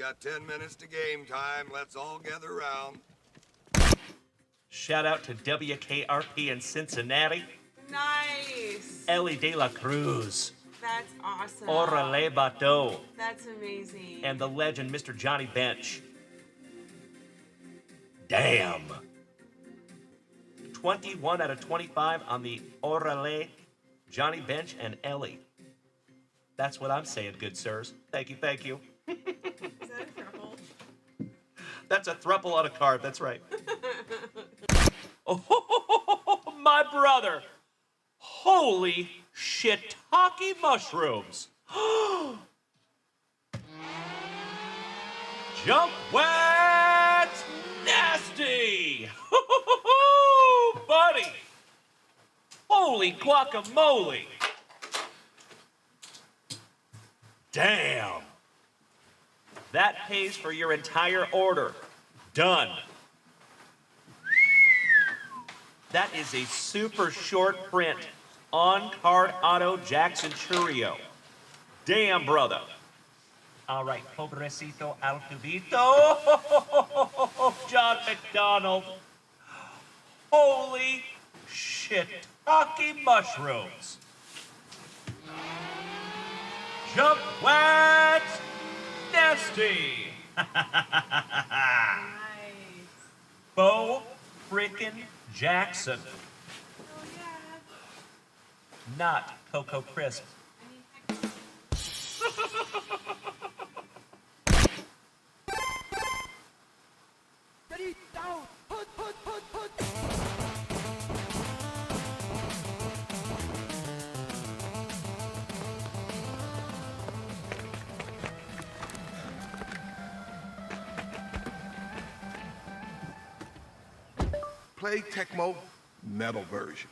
got 10 minutes to game time. Let's all gather around. Shout out to WKRP in Cincinnati. Nice. Ellie De La Cruz. That's awesome. Orale Bateau. That's amazing. And the legend, Mr. Johnny Bench. Damn. 21 out of 25 on the Orale, Johnny Bench, and Ellie. That's what I'm saying, good sirs. Thank you, thank you. Is that a throuple? That's a thruple on a card, that's right. Oh, my brother. Holy shiitake mushrooms. Junkwax nasty. Buddy. Holy guacamole. Damn. That pays for your entire order. Done. That is a super short print on-card auto Jackson Churio. Damn, brother. All right, pobrecito al tubito. John McDonald. Holy shiitake mushrooms. Junkwax nasty. Nice. Bo frickin' Jackson. Oh, yeah. Not Cocoa Crisp. Ready, down, put. Play Tecmo metal version.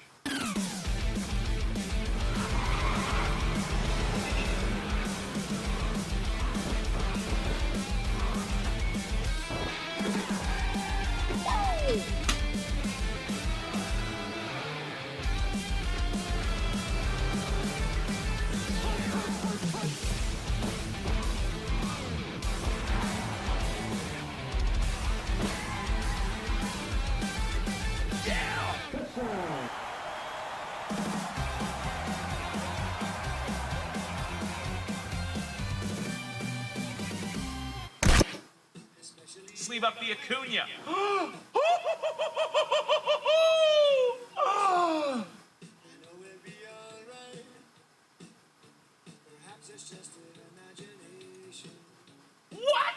Sleeve up the Acuna. What?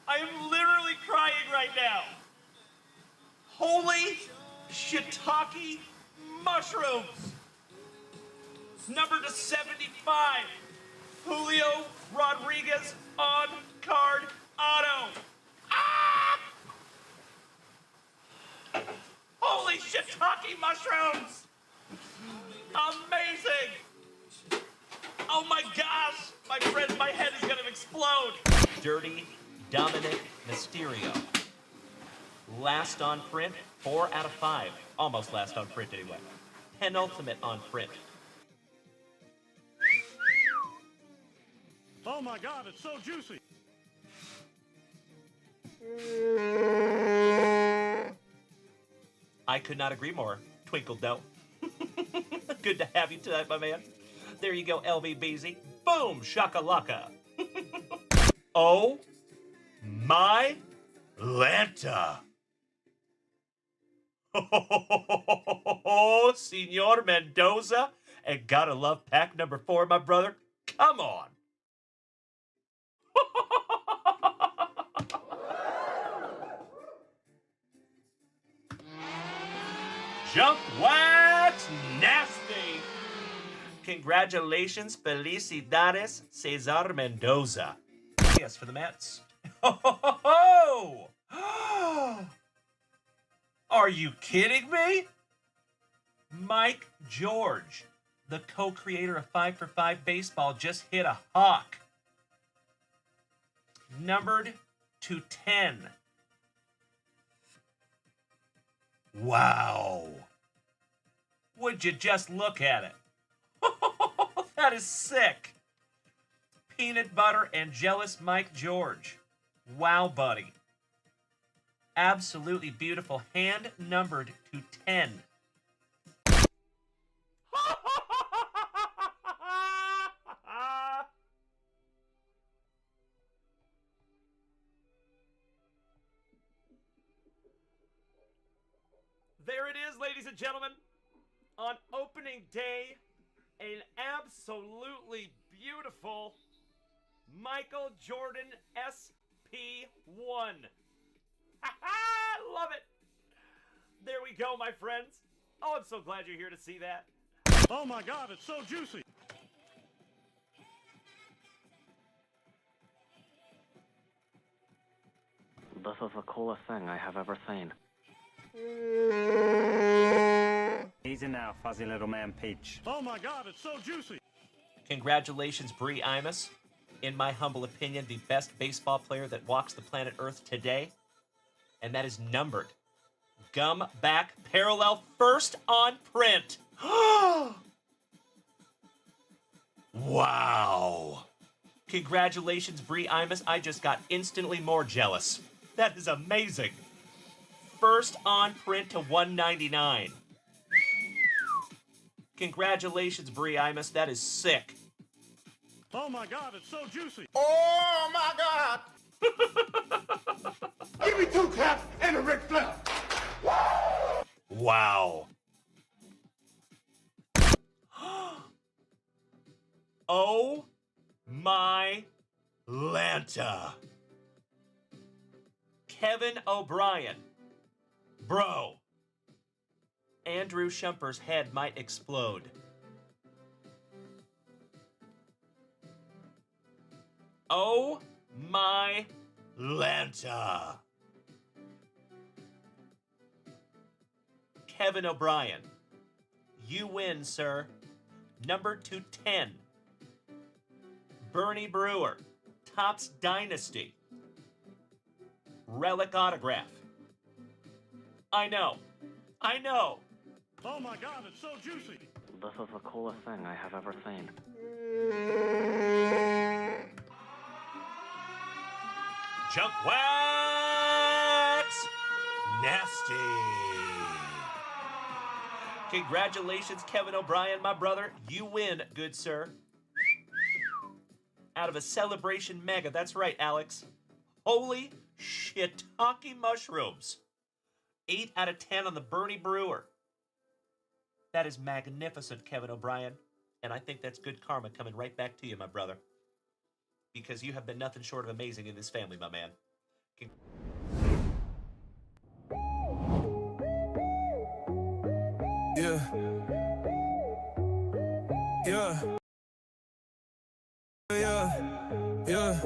I am literally crying right now. Holy shiitake mushrooms. Number to 75. Julio Rodriguez on card auto. Ah! Holy shiitake mushrooms! Amazing! Oh my gosh! My friend, my head is gonna explode! Dirty Dominic Mysterio. Last on print, 4 out of 5. Almost last on print anyway. Penultimate on print. Oh my God, it's so juicy. I could not agree more. Twinkle Doe. Good to have you tonight, my man. There you go, LVBZ. Boom, shakalaka. Oh my Lanta. Oh, Senor Mendoza. And gotta love pack number 4, my brother. Come on. Junkwax nasty. Congratulations, felicidades, Cesar Mendoza. Yes, for the Mets. Are you kidding me? Mike George, the co-creator of 5 for 5 Baseball, just hit a hawk. Numbered to 10. Wow. Would you just look at it? That is sick. Peanut butter and jealous Mike George. Wow, buddy. Absolutely beautiful. Hand numbered to 10. There it is, ladies and gentlemen. On opening day, an absolutely beautiful Michael Jordan SP1. I love it. There we go, my friends. Oh, I'm so glad you're here to see that. Oh my God, it's so juicy. This is the coolest thing I have ever seen. Easy now, fuzzy little man Peach. Oh my God, it's so juicy. Congratulations, Bree Imus. In my humble opinion, the best baseball player that walks the planet Earth today. And that is numbered. Gum back parallel first on print. Wow. Congratulations, Bree Imus. I just got instantly more jealous. That is amazing. First on print to 199. Congratulations, Bree Imus. That is sick. Oh my God, it's so juicy. Oh my God! Give me 2 claps and a Ric Flair. Wow. Oh my Lanta. Kevin O'Brien. Bro. Andrew Shumper's head might explode. Oh my Lanta. Kevin O'Brien. You win, sir. Numbered to 10. Bernie Brewer. Topps Dynasty. Relic autograph. I know. I know. Oh my God, it's so juicy. This is the coolest thing I have ever seen. Junkwax! Nasty. Congratulations, Kevin O'Brien, my brother. You win, good sir. Out of a Celebration Mega. That's right, Alex. Holy shiitake mushrooms. 8 out of 10 on the Bernie Brewer. That is magnificent, Kevin O'Brien. And I think that's good karma coming right back to you, my brother. Because you have been nothing short of amazing in this family, my man. Yeah. Yeah. Yeah.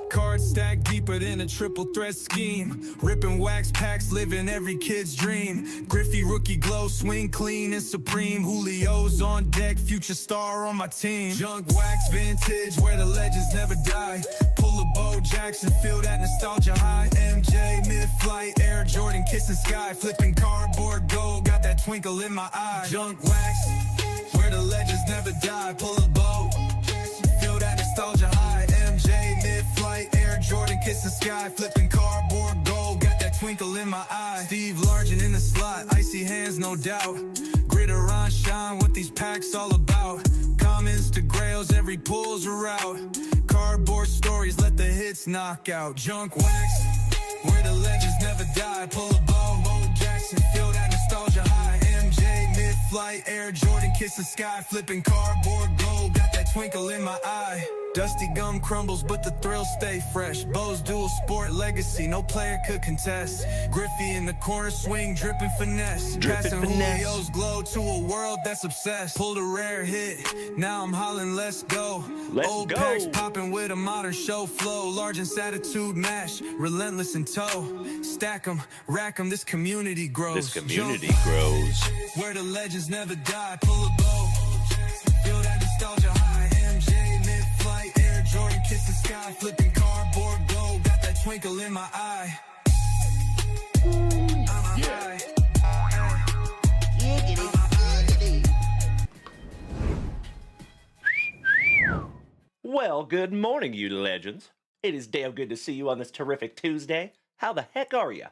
Cards stacked deeper than a triple threat scheme. Ripping wax packs, living every kid's dream. Griffey rookie glow, swing clean and supreme. Julio's on deck, future star on my team. Junk wax vintage, where the legends never die. Pull a Bo Jackson, feel that nostalgia high. MJ, mid-flight, Air Jordan, kissing sky. Flipping cardboard gold, got that twinkle in my eye. Junk wax, where the legends never die. Pull a Bo, feel that nostalgia high. MJ, mid-flight, Air Jordan, kissing sky. Flipping cardboard gold, got that twinkle in my eye. Steve Largent in the slot, icy hands, no doubt. Gritter on shine, what these packs all about. Commons to grails, every pull's a route. Cardboard stories, let the hits knock out. Junk wax, where the legends never die. Pull a Bo, Bo Jackson, feel that nostalgia high. MJ, mid-flight, Air Jordan, kiss the sky. Flipping cardboard gold, got that twinkle in my eye. Dusty gum crumbles, but the thrills stay fresh. Bo's dual sport legacy, no player could contest. Griffey in the corner, swing, dripping finesse. Passing Julio's glow to a world that's obsessed. Pulled a rare hit, now I'm hollering, let's go. Old packs popping with a modern show flow. Largent's attitude mash, relentless in tow. Stack 'em, rack 'em, this community grows. This community grows. Where the legends never die. Pull a Bo, feel that nostalgia high. MJ, mid-flight, Air Jordan, kiss the sky. Flipping cardboard gold, got that twinkle in my eye. Yeah. Well, good morning, you legends. It is damn good to see you on this terrific Tuesday. How the heck are you?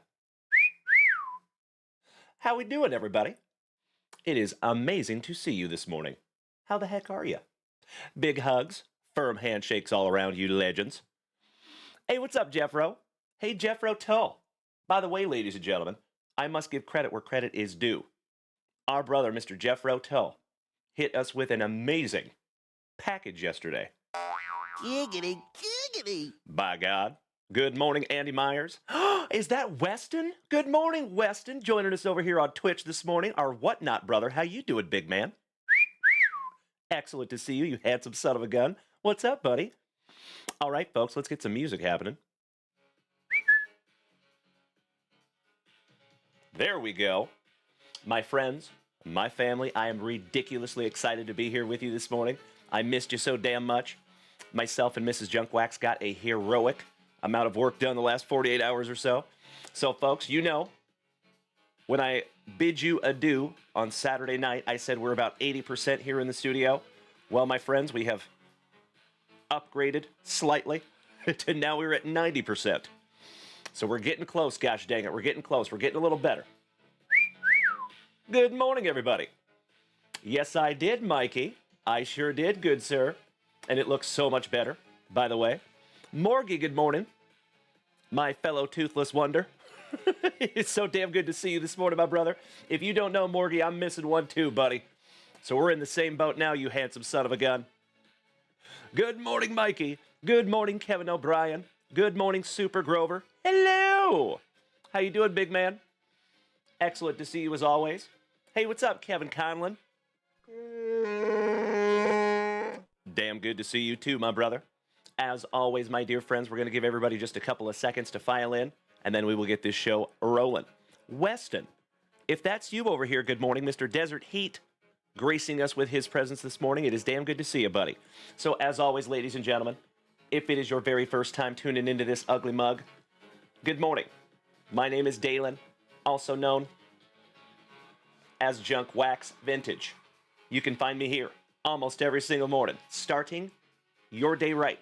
How we doing, everybody? It is amazing to see you this morning. How the heck are you? Big hugs, firm handshakes all around, you legends. Hey, what's up, Jeffro? Hey, Jeffro Tull. By the way, ladies and gentlemen, I must give credit where credit is due. Our brother, Mr. Jeffro Tull, hit us with an amazing package yesterday. Giggity, giggity. By God. Good morning, Andy Myers. Is that Weston? Good morning, Weston. Joining us over here on Twitch this morning. Our whatnot brother. How you doing, big man? Excellent to see you, you handsome son of a gun. What's up, buddy? All right, folks, let's get some music happening. There we go. My friends, my family, I am ridiculously excited to be here with you this morning. I missed you so damn much. Myself and Mrs. Junkwax got a heroic amount of work done the last 48 hours or so. So, folks, you know, when I bid you adieu on Saturday night, I said we're about 80% here in the studio. Well, my friends, we have upgraded slightly to now we're at 90%. So we're getting close, gosh dang it. We're getting close. We're getting a little better. Good morning, everybody. Yes, I did, Mikey. I sure did, good sir. And it looks so much better, by the way. Morgie, good morning. My fellow toothless wonder. It's so damn good to see you this morning, my brother. If you don't know Morgie, I'm missing one too, buddy. So we're in the same boat now, you handsome son of a gun. Good morning, Mikey. Good morning, Kevin O'Brien. Good morning, Super Grover. Hello. How you doing, big man? Excellent to see you as always. Hey, what's up, Kevin Conlon? Damn good to see you too, my brother. As always, my dear friends, we're going to give everybody just a couple of seconds to file in, and then we will get this show rolling. Weston, if that's you over here, good morning. Mr. Desert Heat gracing us with his presence this morning. It is damn good to see you, buddy. So as always, ladies and gentlemen, if it is your very first time tuning into this ugly mug, good morning. My name is Dalen, also known as Junkwax Vintage. You can find me here almost every single morning, starting your day right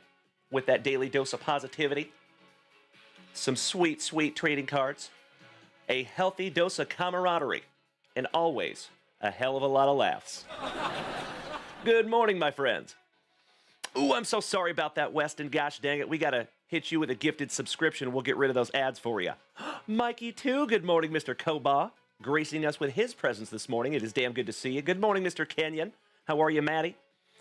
with that daily dose of positivity, some sweet, sweet trading cards, a healthy dose of camaraderie, and always a hell of a lot of laughs. Good morning, my friends. Ooh, I'm so sorry about that, Weston. Gosh dang it, we gotta hit you with a gifted subscription. We'll get rid of those ads for you. Mikey, too. Good morning, Mr. Koba, gracing us with his presence this morning. It is damn good to see you. Good morning, Mr. Kenyon. How are you, Maddie?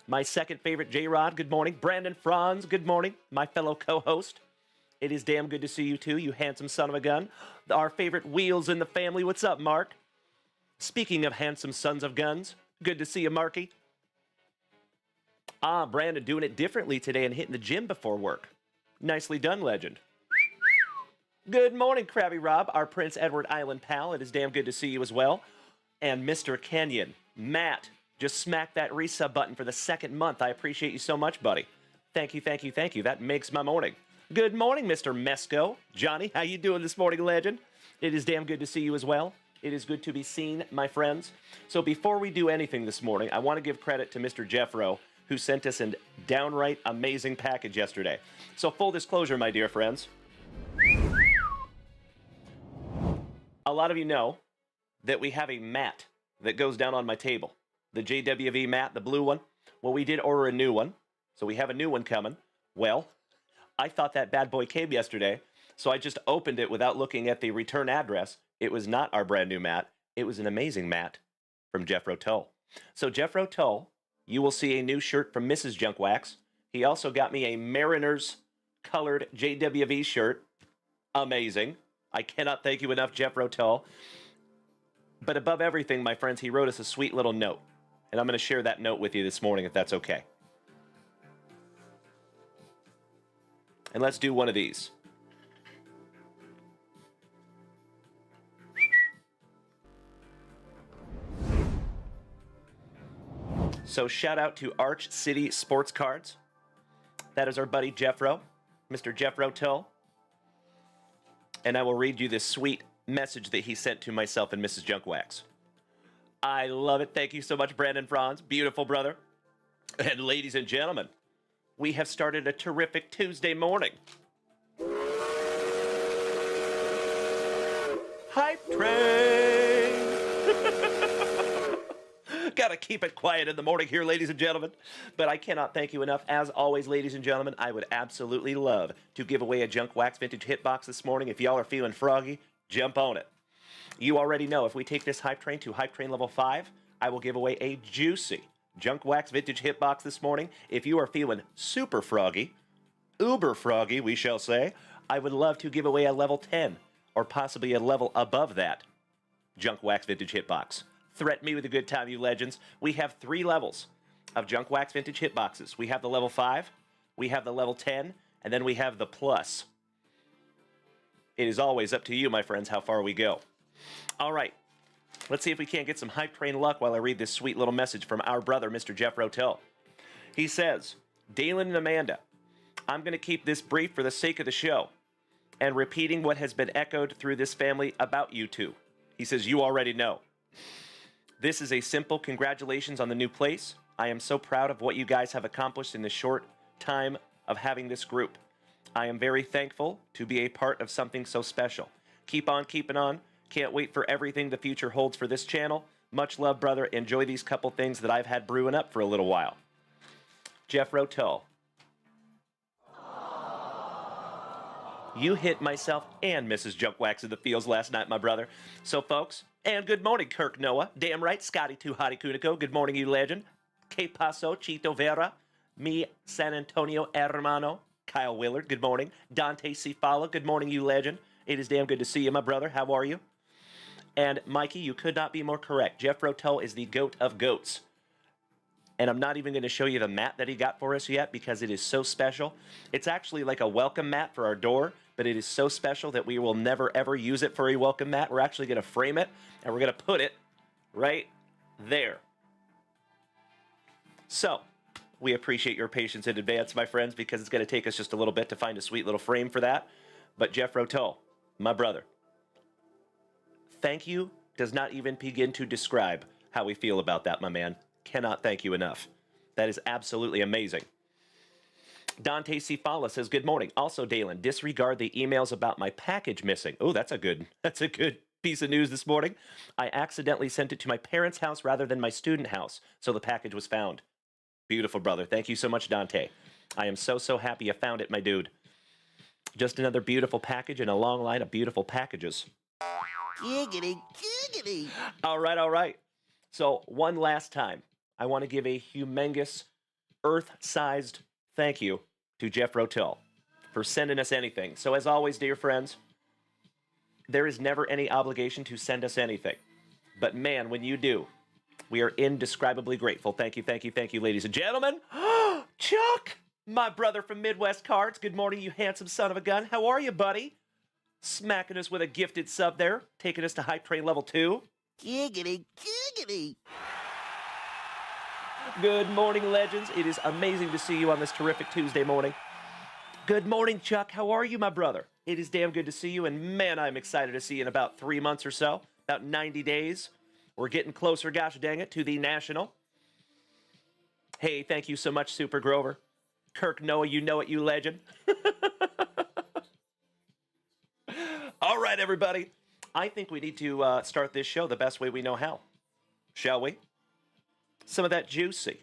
My second favorite, J-Rod, good morning. Brandon Franz, good morning. My fellow co-host. It is damn good to see you, too, you handsome son of a gun. Our favorite wheels in the family. What's up, Mark? Speaking of handsome sons of guns, good to see you, Marky. Ah, Brandon doing it differently today and hitting the gym before work. Nicely done, legend. Good morning, Krabby Rob, our Prince Edward Island pal. It is damn good to see you as well. And Mr. Kenyon, Matt, just smack that resub button for the second month. I appreciate you so much, buddy. Thank you, thank you, thank you. That makes my morning. Good morning, Mr. Mesco. Johnny, how you doing this morning, legend? It is damn good to see you as well. It is good to be seen, my friends. So before we do anything this morning, I want to give credit to Mr. Jeffro, who sent us a downright amazing package yesterday. So full disclosure, my dear friends. A lot of you know that we have a mat that goes down on my table. The JWV mat, the blue one. Well, we did order a new one, so we have a new one coming. Well, I thought that bad boy came yesterday, so I just opened it without looking at the return address. It was not our brand new mat. It was an amazing mat from Jeffro Tull. So Jeffro Tull, you will see a new shirt from Mrs. Junkwax. He also got me a Mariners colored JWV shirt. Amazing. I cannot thank you enough, Jeffro Tull. But above everything, my friends, he wrote us a sweet little note. And I'm going to share that note with you this morning, if that's okay. And let's do one of these. So shout out to Arch City Sports Cards. That is our buddy Jeffro, Mr. Jeffro Tull. And I will read you this sweet message that he sent to myself and Mrs. Junkwax. I love it. Thank you so much, Brandon Franz. Beautiful, brother. And ladies and gentlemen, we have started a terrific Tuesday morning. Hype train! Gotta keep it quiet in the morning here, ladies and gentlemen. But I cannot thank you enough. As always, ladies and gentlemen, I would absolutely love to give away a Junk Wax Vintage Hitbox this morning. If y'all are feeling froggy, jump on it. You already know if we take this Hype Train to Hype Train level 5, I will give away a juicy Junk Wax Vintage Hitbox this morning. If you are feeling super froggy, uber froggy, we shall say, I would love to give away a level 10 or possibly a level above that Junk Wax Vintage Hitbox. Threaten me with a good time, you legends. We have 3 levels of Junk Wax Vintage Hitboxes. We have the level 5, we have the level 10, and then we have the plus. It is always up to you, my friends, how far we go. All right, let's see if we can't get some Hype Train luck while I read this sweet little message from our brother, Mr. Jeff Rotel. He says, Dalen and Amanda, I'm going to keep this brief for the sake of the show and repeating what has been echoed through this family about you two. He says, you already know. This is a simple congratulations on the new place. I am so proud of what you guys have accomplished in the short time of having this group. I am very thankful to be a part of something so special. Keep on keeping on. Can't wait for everything the future holds for this channel. Much love, brother. Enjoy these couple things that I've had brewing up for a little while. Jeff Rotel. You hit myself and Mrs. Junkwax in the fields last night, my brother. So, folks, and good morning, Kirk Noah. Damn right, Scotty Too Hottie Kunico. Good morning, you legend. Que paso, Chito Vera. Me, San Antonio Hermano. Kyle Willard, good morning. Dante Cifala, good morning, you legend. It is damn good to see you, my brother. How are you? And, Mikey, you could not be more correct. Jeff Rotel is the goat of goats. And I'm not even going to show you the mat that he got for us yet because it is so special. It's actually like a welcome mat for our door, but it is so special that we will never, ever use it for a welcome mat. We're actually going to frame it, and we're going to put it right there. So, we appreciate your patience in advance, my friends, because it's going to take us just a little bit to find a sweet little frame for that. But Jeff Rotel, my brother, thank you does not even begin to describe how we feel about that, my man. Cannot thank you enough. That is absolutely amazing. Dante Cifala says, good morning. Also, Dalen, disregard the emails about my package missing. Oh, that's a good piece of news this morning. I accidentally sent it to my parents' house rather than my student house, so the package was found. Beautiful, brother. Thank you so much, Dante. I am so, so happy you found it, my dude. Just another beautiful package in a long line of beautiful packages. Giggity, giggity. All right, all right. So, one last time, I want to give a humongous, Earth-sized thank you to Jeff Rotel for sending us anything. So, as always, dear friends, there is never any obligation to send us anything. But, man, when you do, we are indescribably grateful. Thank you, thank you, thank you, ladies and gentlemen. Chuck, my brother from Midwest Cards. Good morning, you handsome son of a gun. How are you, buddy? Smacking us with a gifted sub there, taking us to Hype Train level 2. Giggity, giggity. Good morning, legends. It is amazing to see you on this terrific Tuesday morning. Good morning, Chuck. How are you, my brother? It is damn good to see you, and man, I'm excited to see you in about 3 months or so, about 90 days. We're getting closer, gosh dang it, to the National. Hey, thank you so much, Super Grover. Kirk Noah, you know it, you legend. All right, everybody. I think we need to start this show the best way we know how. Shall we? Some of that juicy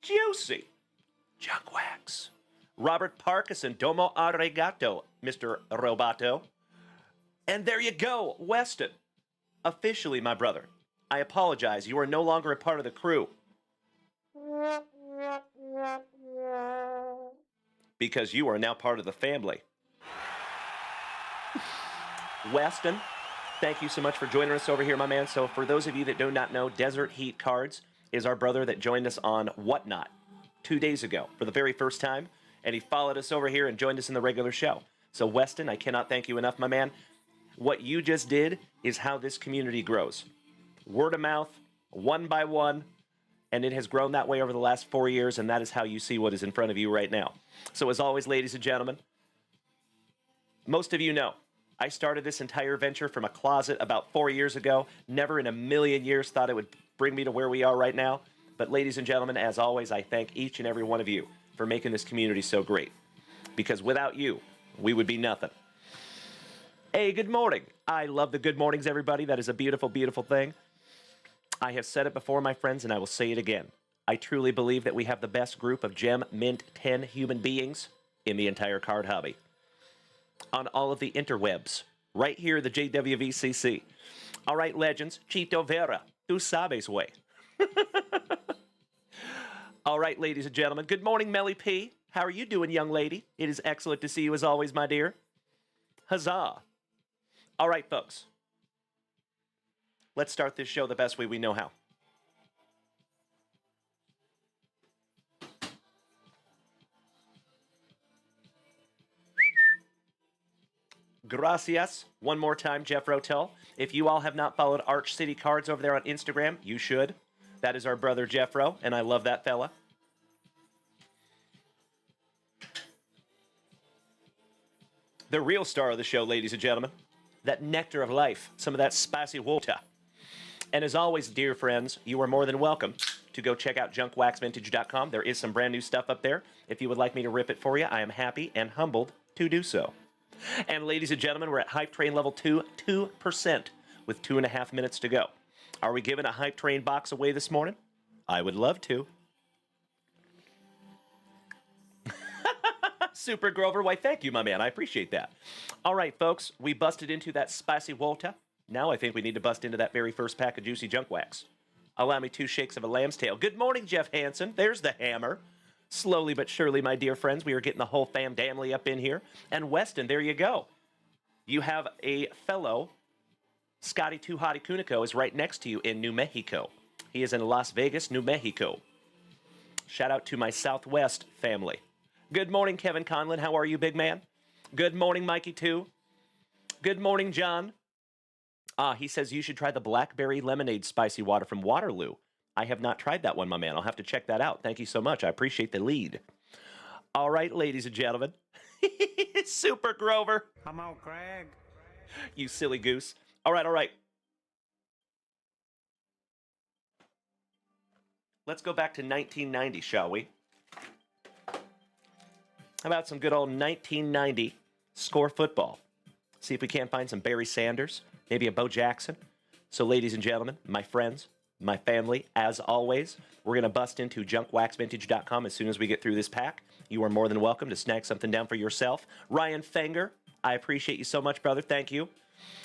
junk wax. Robert Parkinson, domo arigato, Mr. Roboto. And there you go, Weston. Officially, my brother, I apologize. You are no longer a part of the crew. Because you are now part of the family. Weston, thank you so much for joining us over here, my man. So for those of you that do not know, Desert Heat Cards is our brother that joined us on Whatnot 2 days ago for the very first time. And he followed us over here and joined us in the regular show. So Weston, I cannot thank you enough, my man. What you just did is how this community grows. Word of mouth, one by one, and it has grown that way over the last 4 years, and that is how you see what is in front of you right now. So as always, ladies and gentlemen, most of you know, I started this entire venture from a closet about 4 years ago. Never in a million years thought it would bring me to where we are right now. But ladies and gentlemen, as always, I thank each and every one of you for making this community so great. Because without you, we would be nothing. Hey, good morning. I love the good mornings, everybody. That is a beautiful, beautiful thing. I have said it before, my friends, and I will say it again. I truly believe that we have the best group of Gem Mint 10 human beings in the entire card hobby. On all of the interwebs. Right here, the JWVCC. All right, legends. Chito Vera. Tu sabes way. All right, ladies and gentlemen. Good morning, Melly P. How are you doing, young lady? It is excellent to see you as always, my dear. Huzzah. All right, folks. Let's start this show the best way we know how. Gracias. One more time, Jeff Rotel. If you all have not followed Arch City Cards over there on Instagram, you should. That is our brother, Jeffro, and I love that fella. The real star of the show, ladies and gentlemen. That nectar of life. Some of that spicy water. And as always, dear friends, you are more than welcome to go check out junkwaxvintage.com. There is some brand new stuff up there. If you would like me to rip it for you, I am happy and humbled to do so. And ladies and gentlemen, we're at Hype Train level 2, 2%, with 2.5 minutes to go. Are we giving a Hype Train box away this morning? I would love to. Super Grover, why thank you, my man. I appreciate that. All right, folks, we busted into that spicy water. Now I think we need to bust into that very first pack of juicy junk wax. Allow me 2 shakes of a lamb's tail. Good morning, Jeff Hansen. There's the hammer. Slowly but surely, my dear friends, we are getting the whole family up in here. And Weston, there you go. You have a fellow, Scotty Too Hottie Cunico, is right next to you in New Mexico. He is in Las Vegas, New Mexico. Shout out to my Southwest family. Good morning, Kevin Conlon. How are you, big man? Good morning, Mikey, too. Good morning, John. He says you should try the blackberry lemonade spicy water from Waterloo. I have not tried that one, my man. I'll have to check that out. Thank you so much. I appreciate the lead. All right, ladies and gentlemen. Super Grover. Come on, Craig. You silly goose. All right, all right. Let's go back to 1990, shall we? How about some good old 1990 score football? See if we can't find some Barry Sanders, maybe a Bo Jackson. So, ladies and gentlemen, my friends, my family, as always, we're going to bust into junkwaxvintage.com as soon as we get through this pack. You are more than welcome to snag something down for yourself. Ryan Fenger, I appreciate you so much, brother. Thank you.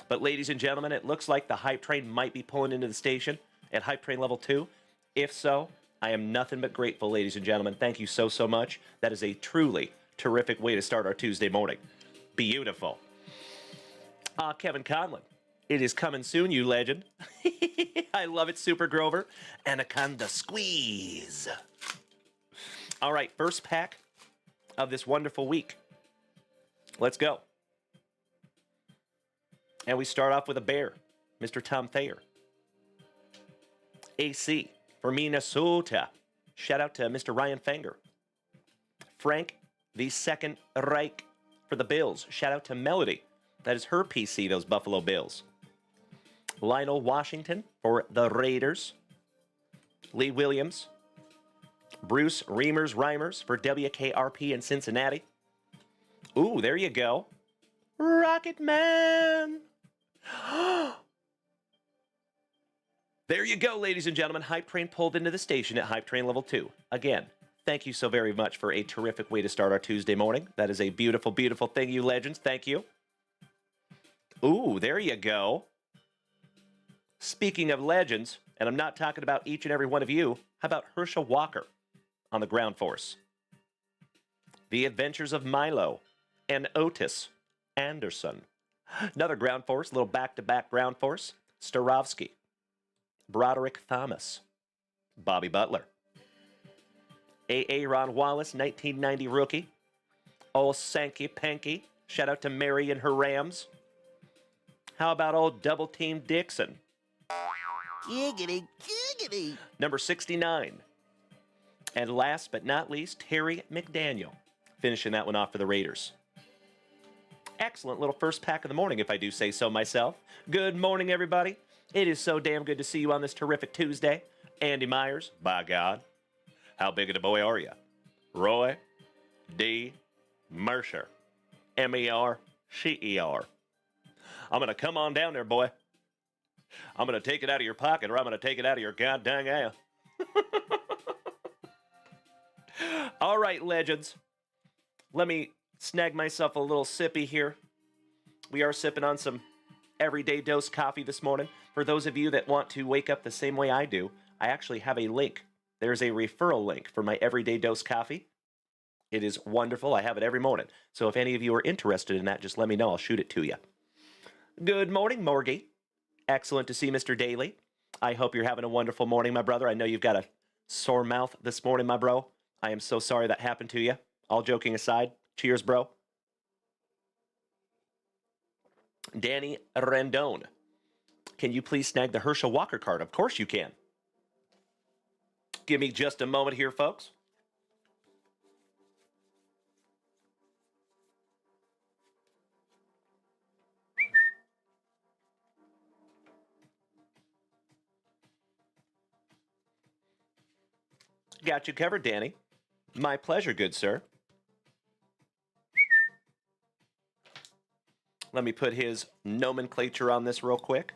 But, ladies and gentlemen, it looks like the Hype Train might be pulling into the station at Hype Train level 2. If so, I am nothing but grateful, ladies and gentlemen. Thank you so, so much. That is a truly terrific way to start our Tuesday morning. Beautiful. Kevin Conlon. It is coming soon, you legend. I love it, Super Grover. Anaconda Squeeze. All right, first pack of this wonderful week. Let's go. And we start off with a bear, Mr. Tom Thayer. AC for Minnesota. Shout out to Mr. Ryan Fenger. Frank, the Second Reich for the Bills. Shout out to Melody. That is her PC, those Buffalo Bills. Lionel Washington for the Raiders. Lee Williams. Bruce Reimers for WKRP in Cincinnati. Ooh, there you go. Rocket Man. There you go, ladies and gentlemen. Hype Train pulled into the station at Hype Train level 2. Again, thank you so very much for a terrific way to start our Tuesday morning. That is a beautiful, beautiful thing, you legends. Thank you. Ooh, there you go. Speaking of legends, and I'm not talking about each and every one of you, how about Herschel Walker on the ground force? The Adventures of Milo and Otis Anderson. Another ground force, little back-to-back ground force. Starovsky. Broderick Thomas. Bobby Butler. A.A. Ron Wallace, 1990 rookie. Old Sankey Panky. Shout out to Mary and her Rams. How about old Double Team Dixon? Giggity, giggity. Number 69. And last but not least, Terry McDaniel. Finishing that one off for the Raiders. Excellent little first pack of the morning, if I do say so myself. Good morning, everybody. It is so damn good to see you on this terrific Tuesday. Andy Myers, by God. How big of a boy are you? Roy D. Mercer. Mercer. I'm going to come on down there, boy. I'm going to take it out of your pocket, or I'm going to take it out of your goddamn ass. All right, legends. Let me snag myself a little sippy here. We are sipping on some Everyday Dose coffee this morning. For those of you that want to wake up the same way I do, I actually have a link. There's a referral link for my Everyday Dose coffee. It is wonderful. I have it every morning. So if any of you are interested in that, just let me know. I'll shoot it to you. Good morning, Morgie. Excellent to see Mr. Daly. I hope you're having a wonderful morning, my brother. I know you've got a sore mouth this morning, my bro. I am so sorry that happened to you. All joking aside, cheers, bro. Danny Rendon. Can you please snag the Herschel Walker card? Of course you can. Give me just a moment here, folks. Got you covered, Danny. My pleasure, good sir. Let me put his nomenclature on this real quick.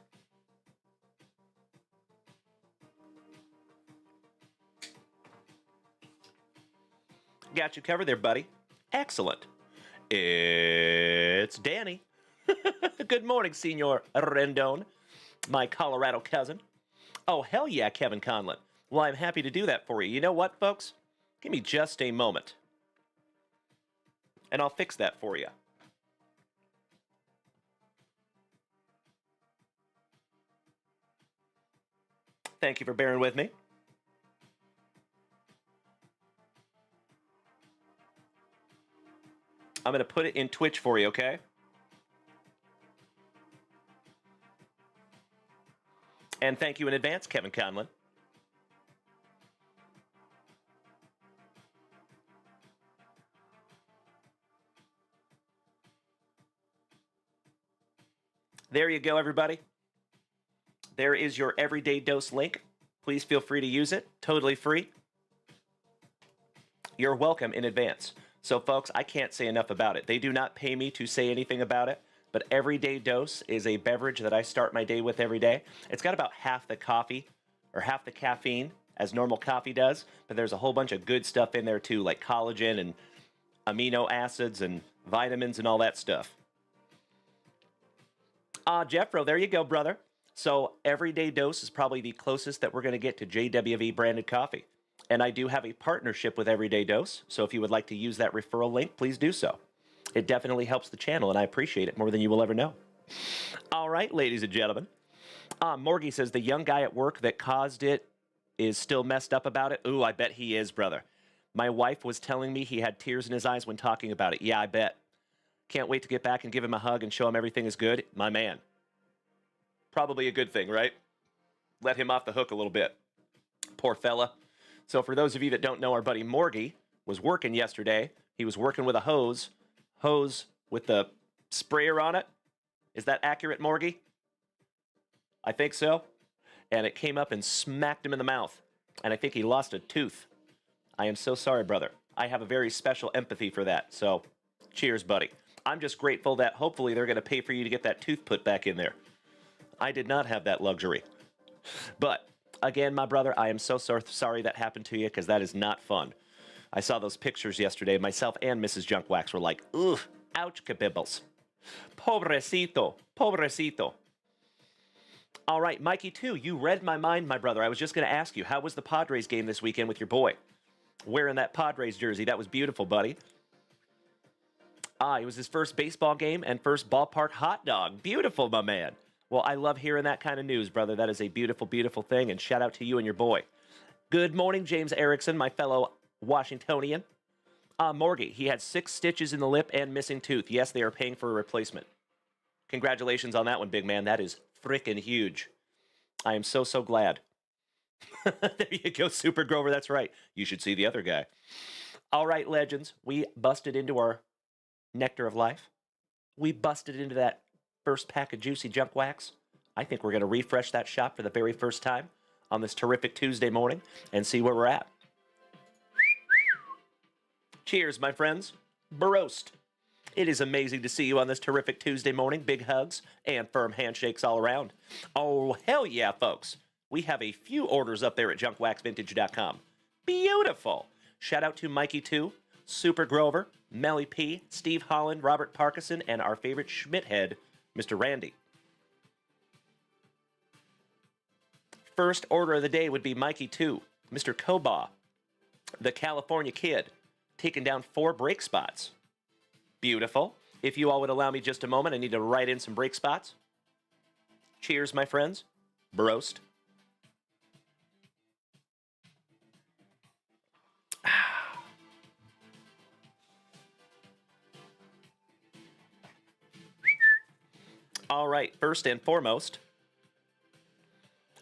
Got you covered there, buddy. Excellent. It's Danny. Good morning, Senor Rendon, my Colorado cousin. Oh, hell yeah, Kevin Conlon. Well, I'm happy to do that for you. You know what, folks? Give me just a moment, and I'll fix that for you. Thank you for bearing with me. I'm going to put it in Twitch for you, okay? And thank you in advance, Kevin Conlon. There you go, everybody. There is your Everyday Dose link. Please feel free to use it. Totally free. You're welcome in advance. So, folks, I can't say enough about it. They do not pay me to say anything about it, but Everyday Dose is a beverage that I start my day with every day. It's got about half the coffee, or half the caffeine, as normal coffee does, but there's a whole bunch of good stuff in there, too, like collagen and amino acids and vitamins and all that stuff. Jeffro, there you go, brother. So Everyday Dose is probably the closest that we're going to get to JWV branded coffee. And I do have a partnership with Everyday Dose, so if you would like to use that referral link, please do so. It definitely helps the channel, and I appreciate it more than you will ever know. All right, ladies and gentlemen. Morgie says the young guy at work that caused it is still messed up about it. Ooh, I bet he is, brother. My wife was telling me he had tears in his eyes when talking about it. Yeah, I bet. Can't wait to get back and give him a hug and show him everything is good. My man. Probably a good thing, right? Let him off the hook a little bit. Poor fella. So for those of you that don't know, our buddy Morgie was working yesterday. He was working with a hose with the sprayer on it. Is that accurate, Morgie? I think so. And it came up and smacked him in the mouth. And I think he lost a tooth. I am so sorry, brother. I have a very special empathy for that. So cheers, buddy. I'm just grateful that hopefully they're going to pay for you to get that tooth put back in there. I did not have that luxury. But again, my brother, I am so sorry that happened to you, because that is not fun. I saw those pictures yesterday. Myself and Mrs. Junkwax were like, ugh, ouch, kabibbles. Pobrecito, pobrecito. All right, Mikey, too, you read my mind, my brother. I was just going to ask you, how was the Padres game this weekend with your boy? Wearing that Padres jersey. That was beautiful, buddy. It was his first baseball game and first ballpark hot dog. Beautiful, my man. Well, I love hearing that kind of news, brother. That is a beautiful, beautiful thing, and shout out to you and your boy. Good morning, James Erickson, my fellow Washingtonian. Morgie, he had 6 stitches in the lip and missing tooth. Yes, they are paying for a replacement. Congratulations on that one, big man. That is frickin' huge. I am so, so glad. There you go, Super Grover. That's right. You should see the other guy. All right, legends. We busted into our nectar of life. We busted into that first pack of juicy junk wax. I think we're going to refresh that shop for the very first time on this terrific Tuesday morning and see where we're at. Cheers, my friends. Barost. It is amazing to see you on this terrific Tuesday morning. Big hugs and firm handshakes all around. Oh, hell yeah, folks. We have a few orders up there at junkwaxvintage.com. Beautiful. Shout out to Mikey 2, Super Grover, Melly P, Steve Holland, Robert Parkinson, and our favorite Schmidt head, Mr. Randy. First order of the day would be Mikey 2, Mr. Koba, the California Kid, taking down 4 brake spots. Beautiful. If you all would allow me just a moment, I need to write in some brake spots. Cheers, my friends. Broast. All right, first and foremost,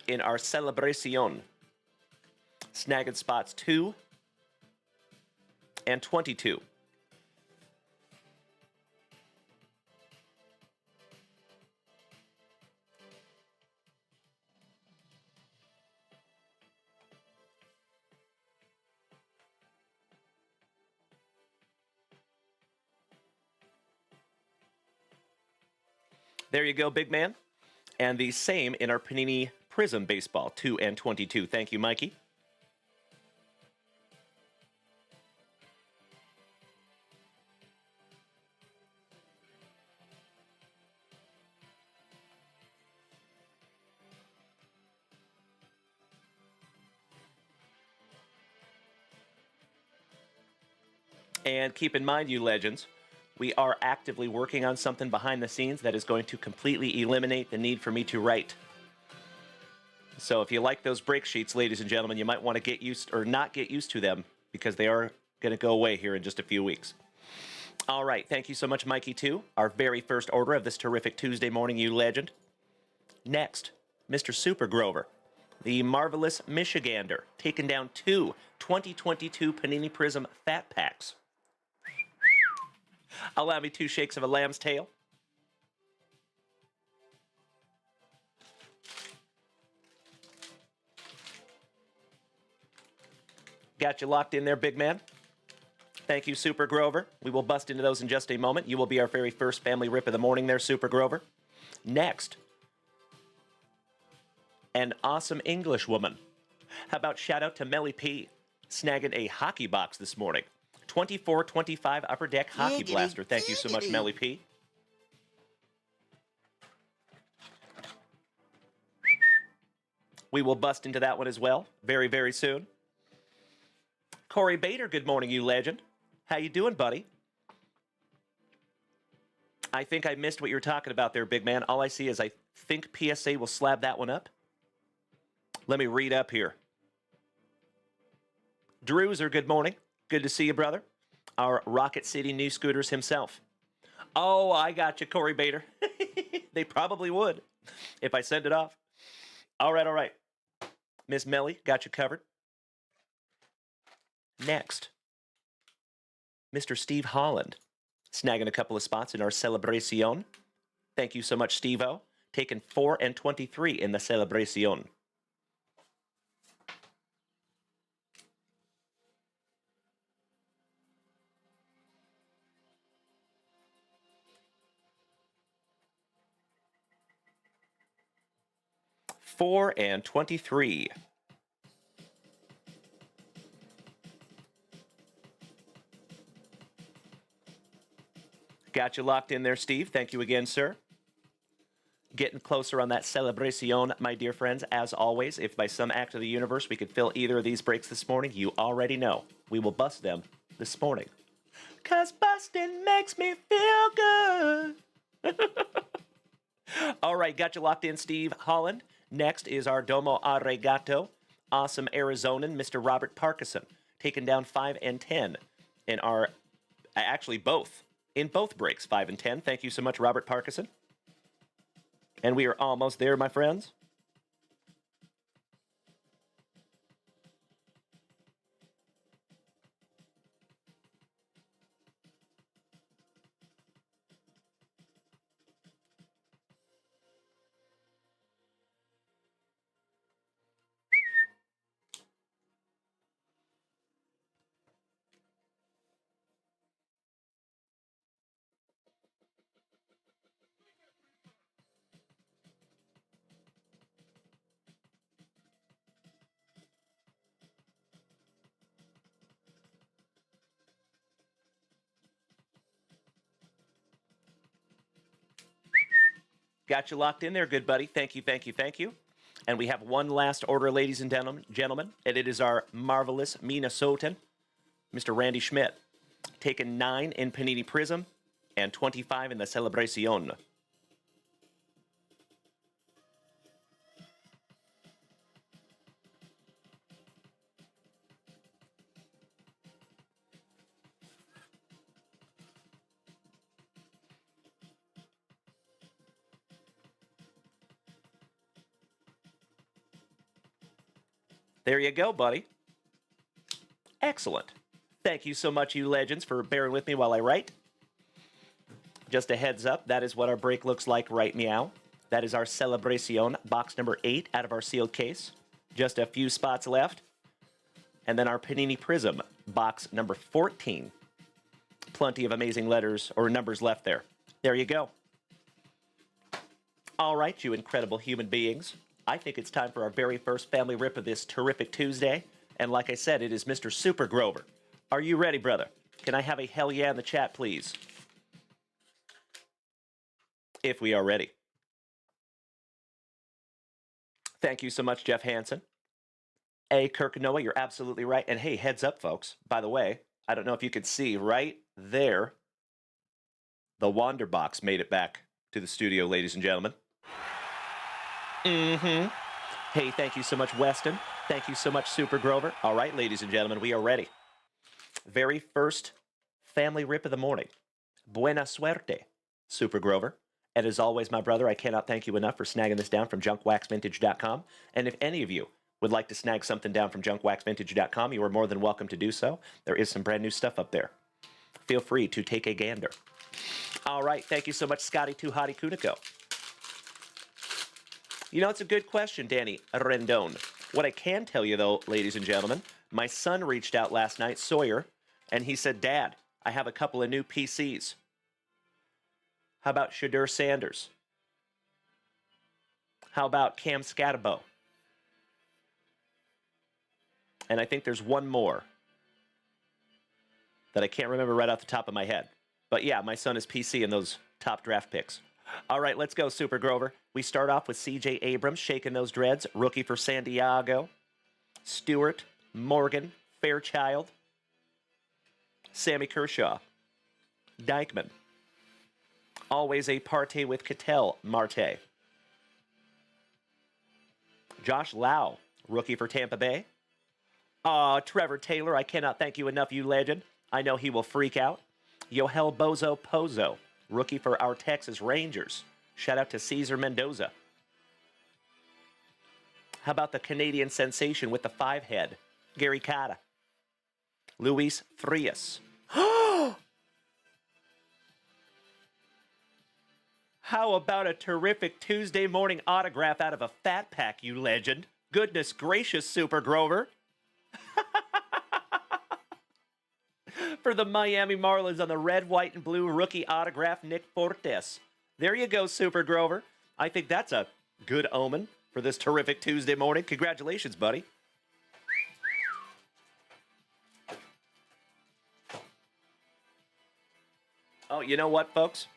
in our celebration, snagging spots 2 and 22. There you go, big man. And the same in our Panini Prism Baseball, 2 and 22. Thank you, Mikey. And keep in mind, you legends, we are actively working on something behind the scenes that is going to completely eliminate the need for me to write. So if you like those break sheets, ladies and gentlemen, you might want to get used or not get used to them because they are going to go away here in just a few weeks. All right. Thank you so much, Mikey 2. Our very first order of this terrific Tuesday morning, you legend. Next, Mr. Super Grover, the marvelous Michigander, taking down 2 2022 Panini Prism Fat Packs. Allow me 2 shakes of a lamb's tail. Got you locked in there, big man. Thank you, Super Grover. We will bust into those in just a moment. You will be our very first family rip of the morning there, Super Grover. Next, an awesome English woman. How about shout out to Melly P, snagging a hockey box this morning. 24-25 Upper Deck Hockey Blaster. Thank you so much, Melly P. We will bust into that one as well very, very soon. Corey Bader, good morning, you legend. How you doing, buddy? I think I missed what you were talking about there, big man. All I see is I think PSA will slab that one up. Let me read up here. Drewser, good morning. Good to see you, brother. Our Rocket City New Scooters himself. Oh, I got you, Corey Bader. They probably would if I send it off. All right, all right. Miss Melly, got you covered. Next, Mr. Steve Holland, snagging a couple of spots in our celebration. Thank you so much, Steve-O. Taking 4 and 23 in the celebration. Four and 23. Got you locked in there, Steve. Thank you again, sir. Getting closer on that celebration, my dear friends. As always, if by some act of the universe we could fill either of these breaks this morning, you already know we will bust them this morning. 'Cause busting makes me feel good. All right, got you locked in, Steve Holland. Next is our Domo Arigato, awesome Arizonan, Mr. Robert Parkinson, taking down 5 and 10 in our, actually both, in both breaks, 5 and 10. Thank you so much, Robert Parkinson. And we are almost there, my friends. Got you locked in there, good buddy. Thank you, thank you, thank you. And we have one last order, ladies and gentlemen, and it is our marvelous Minnesotan, Mr. Randy Schmidt, taking 9 in Panini Prism and 25 in the Celebracion. There you go, buddy. Excellent. Thank you so much, you legends, for bearing with me while I write. Just a heads up, that is what our break looks like right meow. That is our Celebracion, box number 8 out of our sealed case. Just a few spots left. And then our Panini Prism, box number 14. Plenty of amazing letters or numbers left there. There you go. All right, you incredible human beings. I think it's time for our very first family rip of this terrific Tuesday. And like I said, it is Mr. Super Grover. Are you ready, brother? Can I have a hell yeah in the chat, please? If we are ready. Thank you so much, Jeff Hansen. A. Kirk Noah, you're absolutely right. And hey, heads up, folks. By the way, I don't know if you can see right there, the Wander Box made it back to the studio, ladies and gentlemen. Hey, thank you so much, Weston. Thank you so much, Super Grover. All right, ladies and gentlemen, we are ready. Very first family rip of the morning. Buena suerte, Super Grover. And as always, my brother, I cannot thank you enough for snagging this down from junkwaxvintage.com. And if any of you would like to snag something down from junkwaxvintage.com, you are more than welcome to do so. There is some brand new stuff up there. Feel free to take a gander. All right, thank you so much, Scotty Too Hottie Kuniko. You know, it's a good question, Danny Rendon. What I can tell you, though, ladies and gentlemen, my son reached out last night, Sawyer, and he said, Dad, I have a couple of new PCs. How about Shadur Sanders? How about Cam Scatabo? And I think there's one more that I can't remember right off the top of my head. But yeah, my son is PC in those top draft picks. All right, let's go, Super Grover. We start off with C.J. Abrams, shaking those dreads, rookie for San Diego. Stewart, Morgan, Fairchild. Sammy Kershaw. Dykeman. Always a partay with Cattell, Marte. Josh Lau, rookie for Tampa Bay. Trevor Taylor, I cannot thank you enough, you legend. I know he will freak out. Yohel Bozo Pozo, rookie for our Texas Rangers. Shout out to Cesar Mendoza. How about the Canadian sensation with the 5-head, Gary Carter? Luis Frias. How about a terrific Tuesday morning autograph out of a fat pack, you legend? Goodness gracious, Super Grover. For the Miami Marlins on the red, white, and blue rookie autograph, Nick Fortes. There you go, Super Grover. I think that's a good omen for this terrific Tuesday morning. Congratulations, buddy. Oh, you know what, folks?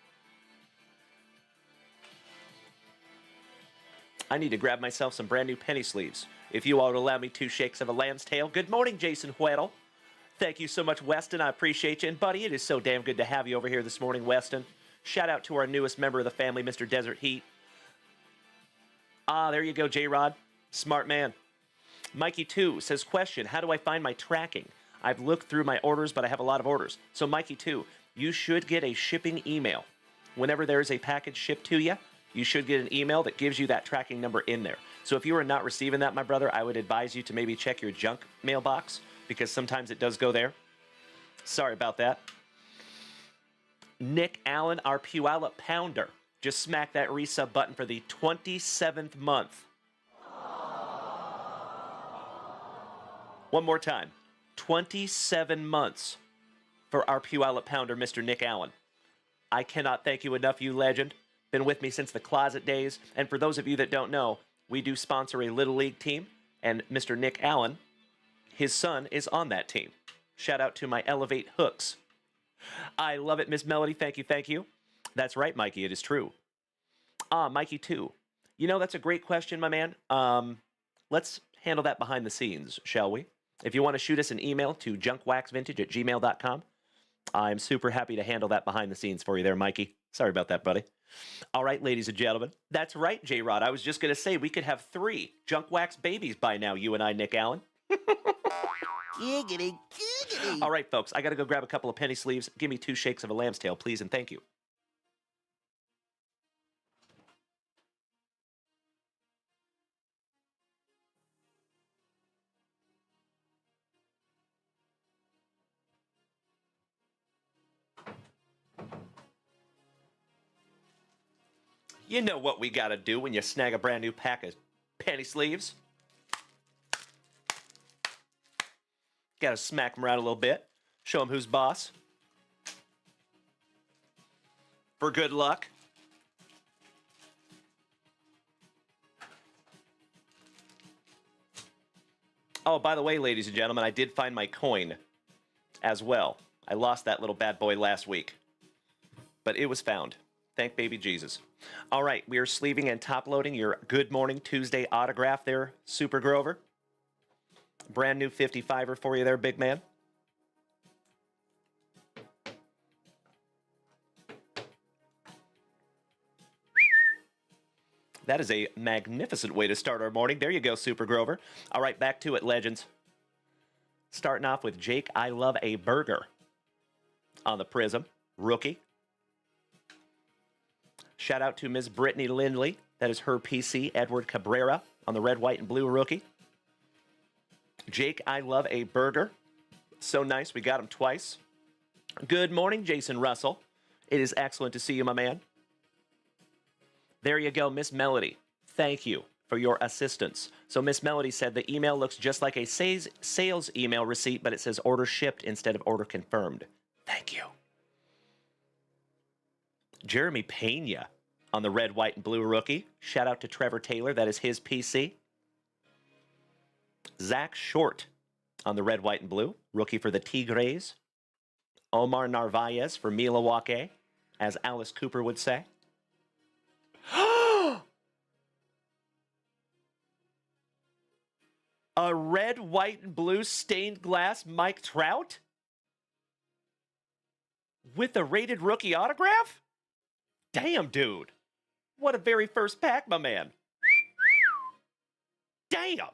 I need to grab myself some brand new penny sleeves. If you all would allow me 2 shakes of a lamb's tail. Good morning, Jason Huertal. Thank you so much, Weston. I appreciate you. And, buddy, it is so damn good to have you over here this morning, Weston. Shout out to our newest member of the family, Mr. Desert Heat. There you go, J-Rod. Smart man. Mikey 2 says, question, how do I find my tracking? I've looked through my orders, but I have a lot of orders. So, Mikey 2, you should get a shipping email. Whenever there is a package shipped to you, you should get an email that gives you that tracking number in there. So if you are not receiving that, my brother, I would advise you to maybe check your junk mailbox, because sometimes it does go there. Sorry about that. Nick Allen, our Puyallup Pounder, just smacked that resub button for the 27th month. One more time. 27 months for our Puyallup Pounder, Mr. Nick Allen. I cannot thank you enough, you legend. Been with me since the closet days. And for those of you that don't know, we do sponsor a Little League team, and Mr. Nick Allen, his son, is on that team. Shout out to my Elevate Hooks. I love it, Miss Melody. Thank you, thank you. That's right, Mikey. It is true. Mikey 2. You know, that's a great question, my man. Let's handle that behind the scenes, shall we? If you want to shoot us an email to junkwaxvintage@gmail.com, I'm super happy to handle that behind the scenes for you there, Mikey. Sorry about that, buddy. All right, ladies and gentlemen. That's right, J-Rod. I was just going to say we could have 3 junk wax babies by now, you and I, Nick Allen. Giggity, giggity. All right, folks, I got to go grab a couple of penny sleeves. Give me 2 shakes of a lamb's tail, please, and thank you. You know what we got to do when you snag a brand new pack of penny sleeves. Got to smack them around a little bit. Show them who's boss. For good luck. Oh, by the way, ladies and gentlemen, I did find my coin as well. I lost that little bad boy last week. But it was found. Thank baby Jesus. All right, we are sleeving and top-loading your Good Morning Tuesday autograph there, Super Grover. Brand new 55er for you there, big man. That is a magnificent way to start our morning. There you go, Super Grover. All right, back to it, legends. Starting off with Jake, I Love a Burger on the Prism. Rookie. Shout out to Ms. Brittany Lindley. That is her PC. Edward Cabrera on the red, white, and blue rookie. Jake, I Love a Burger. So nice. We got him twice. Good morning, Jason Russell. It is excellent to see you, my man. There you go, Miss Melody. Thank you for your assistance. So Miss Melody said the email looks just like a sales email receipt, but it says order shipped instead of order confirmed. Thank you. Jeremy Pena on the red, white, and blue rookie. Shout out to Trevor Taylor. That is his PC. Zach Short on the red, white, and blue. Rookie for the Tigres. Omar Narvaez for Milwaukee, as Alice Cooper would say. A red, white, and blue stained glass Mike Trout? With a rated rookie autograph? Damn, dude. What a very first pack, my man. Damn.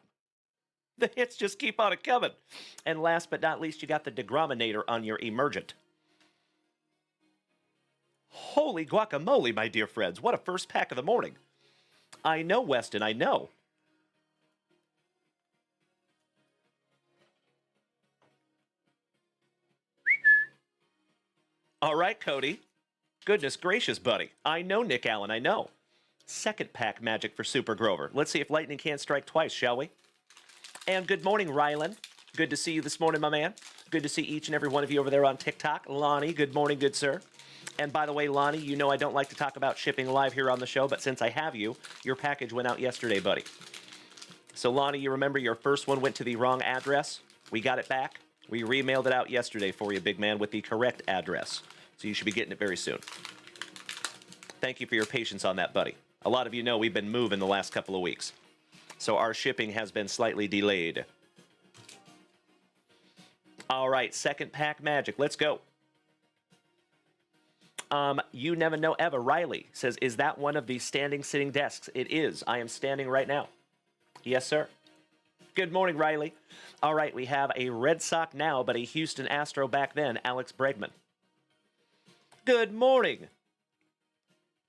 The hits just keep on coming. And last but not least, you got the Degrominator on your Emergent. Holy guacamole, my dear friends. What a first pack of the morning. I know, Weston, I know. All right, Cody. Goodness gracious, buddy. I know, Nick Allen, I know. Second pack magic for Super Grover. Let's see if lightning can't strike twice, shall we? And good morning, Rylan. Good to see you this morning, my man. Good to see each and every one of you over there on TikTok. Lonnie, good morning, good sir. And by the way, Lonnie, you know I don't like to talk about shipping live here on the show, but since I have you, your package went out yesterday, buddy. So, Lonnie, you remember your first one went to the wrong address? We got it back. We remailed it out yesterday for you, big man, with the correct address. So you should be getting it very soon. Thank you for your patience on that, buddy. A lot of you know we've been moving the last couple of weeks. So our shipping has been slightly delayed. All right, second pack magic. Let's go. You never know Eva Riley says, is that one of the standing sitting desks? It is. I am standing right now. Yes, sir. Good morning, Riley. All right, we have a Red Sox now, but a Houston Astro back then, Alex Bregman. Good morning,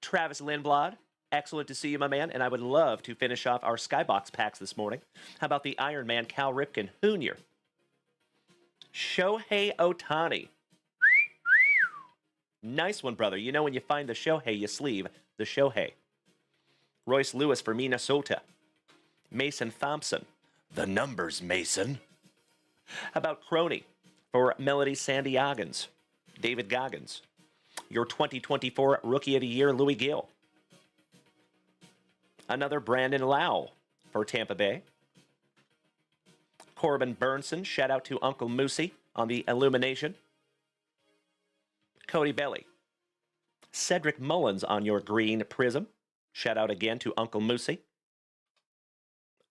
Travis Lindblad. Excellent to see you, my man, and I would love to finish off our Skybox packs this morning. How about the Iron Man, Cal Ripken Jr.? Shohei Ohtani. Nice one, brother. You know when you find the Shohei, you sleeve the Shohei. Royce Lewis for Minnesota. Mason Thompson. The numbers, Mason. How about Crony for Melody Sandiagans? David Goggins. Your 2024 Rookie of the Year, Louis Gill. Another Brandon Lau for Tampa Bay. Corbin Burnson, shout out to Uncle Moosey on the Illumination. Cody Belly. Cedric Mullins on your green Prism. Shout out again to Uncle Moosey.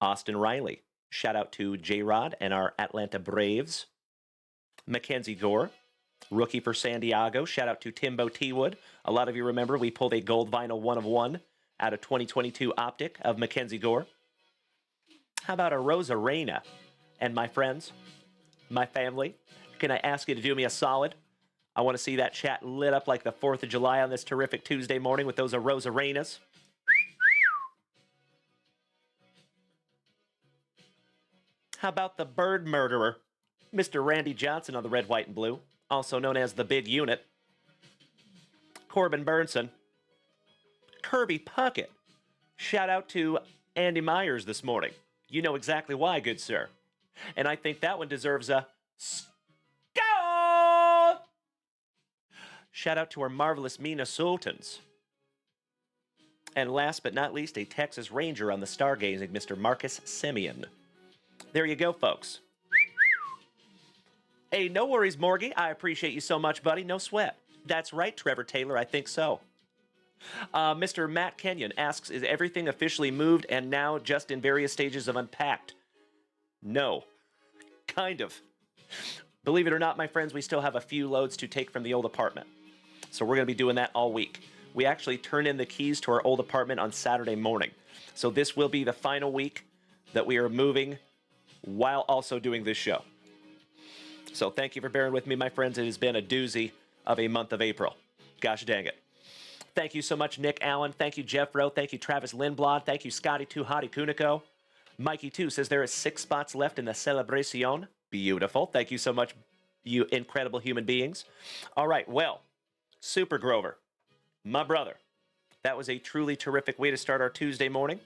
Austin Riley. Shout out to J-Rod and our Atlanta Braves. Mackenzie Gore, rookie for San Diego. Shout out to Timbo T-Wood. A lot of you remember we pulled a gold vinyl 1 of 1 out of 2022 Optic of Mackenzie Gore. How about a Rosa Reyna? And my friends, my family, can I ask you to do me a solid? I want to see that chat lit up like the 4th of July on this terrific Tuesday morning with those Rosa Reynas. How about the bird murderer, Mr. Randy Johnson on the red, white, and blue, also known as the Big Unit. Corbin Burnson. Kirby Puckett. Shout out to Andy Myers this morning. You know exactly why, good sir. And I think that one deserves a score! Shout out to our marvelous Minnesotans. And last but not least, a Texas Ranger on the stargazing, Mr. Marcus Simeon. There you go, folks. Hey, no worries, Morgie. I appreciate you so much, buddy. No sweat. That's right, Trevor Taylor. I think so. Mr. Matt Kenyon asks, is everything officially moved and now just in various stages of unpacked? No. Kind of. Believe it or not, my friends, we still have a few loads to take from the old apartment. So we're going to be doing that all week. We actually turn in the keys to our old apartment on Saturday morning. So this will be the final week that we are moving while also doing this show. So thank you for bearing with me, my friends. It has been a doozy of a month of April. Gosh dang it. Thank you so much, Nick Allen. Thank you, Jeff Rowe. Thank you, Travis Lindblad. Thank you, Scotty Too Hottie Kuniko. Mikey 2 says there is 6 spots left in the celebration. Beautiful. Thank you so much, you incredible human beings. All right, well, Super Grover, my brother, that was a truly terrific way to start our Tuesday morning.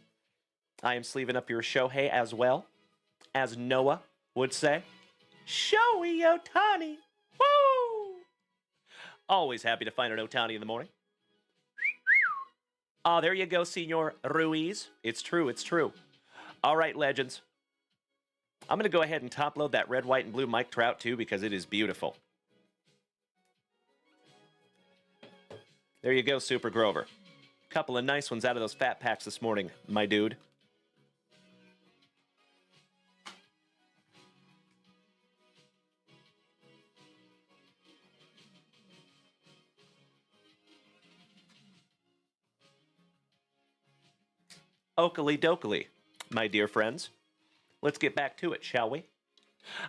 I am sleeving up your Shohei as well, as Noah would say. Shohei Ohtani. Woo! Always happy to find an Ohtani in the morning. Oh, there you go, Senor Ruiz. It's true, it's true. All right, legends. I'm going to go ahead and top load that red, white, and blue Mike Trout, too, because it is beautiful. There you go, Super Grover. Couple of nice ones out of those fat packs this morning, my dude. Oakley dokley, my dear friends. Let's get back to it, shall we?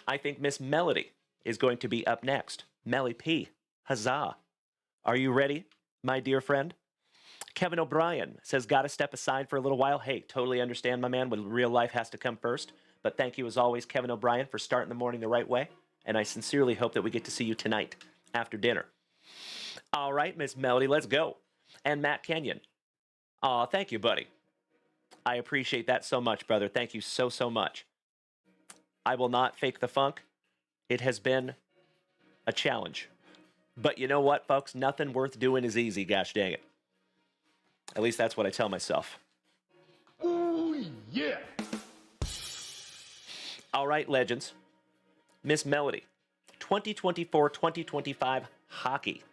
I think Miss Melody is going to be up next. Melly P. Huzzah. Are you ready, my dear friend? Kevin O'Brien says, gotta step aside for a little while. Hey, totally understand, my man, when real life has to come first. But thank you, as always, Kevin O'Brien, for starting the morning the right way. And I sincerely hope that we get to see you tonight after dinner. All right, Miss Melody, let's go. And Matt Kenyon. Aw, thank you, buddy. I appreciate that so much, brother. Thank you so, so much. I will not fake the funk. It has been a challenge. But you know what, folks? Nothing worth doing is easy, gosh dang it. At least that's what I tell myself. Ooh, yeah. All right, legends. Miss Melody, 2024-2025 hockey.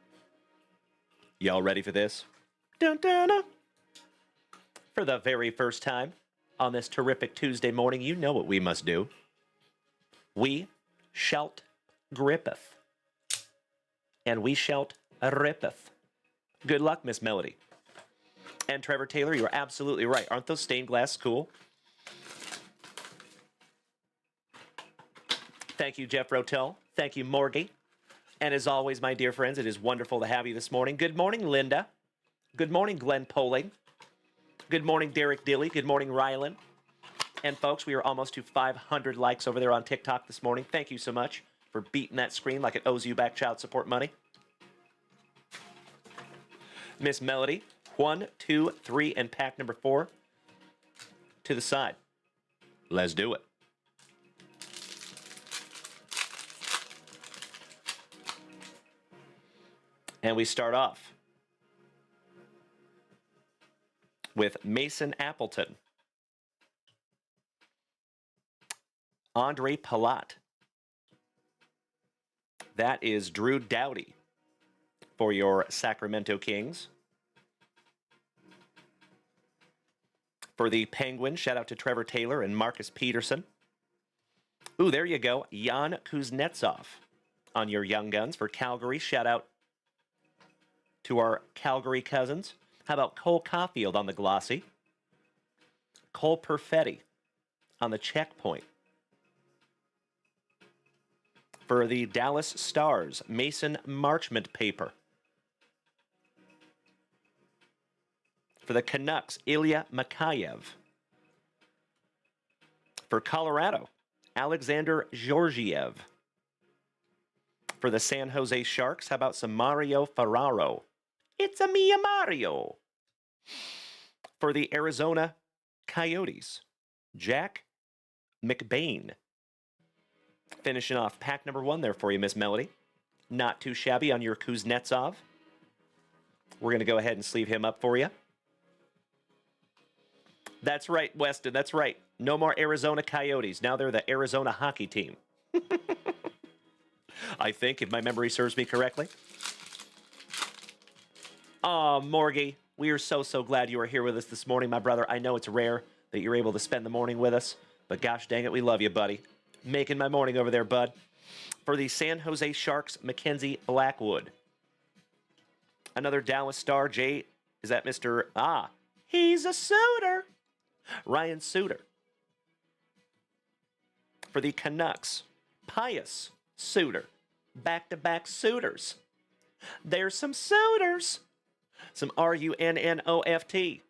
Y'all ready for this? Dun, dun, dun. For the very first time on this terrific Tuesday morning, you know what we must do. We shalt grippeth. And we shalt rippeth. Good luck, Miss Melody. And Trevor Taylor, you're absolutely right. Aren't those stained glass cool? Thank you, Jeff Rotel. Thank you, Morgie. And as always, my dear friends, it is wonderful to have you this morning. Good morning, Linda. Good morning, Glenn Poling. Good morning, Derek Dilly. Good morning, Rylan. And folks, we are almost to 500 likes over there on TikTok this morning. Thank you so much for beating that screen like it owes you back child support money. Miss Melody, 1, 2, 3, and pack number 4 to the side. Let's do it. And we start off with Mason Appleton, Andre Palat. That is Drew Doughty for your Sacramento Kings. For the Penguins, shout out to Trevor Taylor and Marcus Peterson. Ooh, there you go. Jan Kuznetsov on your Young Guns. For Calgary, shout out to our Calgary cousins. How about Cole Caulfield on the glossy? Cole Perfetti on the checkpoint. For the Dallas Stars, Mason Marchment paper. For the Canucks, Ilya Mikheyev. For Colorado, Alexander Georgiev. For the San Jose Sharks, how about some Mario Ferraro? It's a Mia Mario. For the Arizona Coyotes, Jack McBain. Finishing off pack number 1 there for you, Miss Melody. Not too shabby on your Kuznetsov. We're going to go ahead and sleeve him up for you. That's right, Weston, that's right. No more Arizona Coyotes. Now they're the Arizona hockey team. I think, if my memory serves me correctly. Oh, Morgie, we are so glad you are here with us this morning, my brother. I know it's rare that you're able to spend the morning with us, but gosh dang it, we love you, buddy. Making my morning over there, bud. For the San Jose Sharks, Mackenzie Blackwood. Another Dallas Star, Jay, is that Mr. He's a suitor. Ryan Suter. For the Canucks, Pius Suter. Back-to-back suitors. There's some suitors. Some R-U-N-N-O-F-T.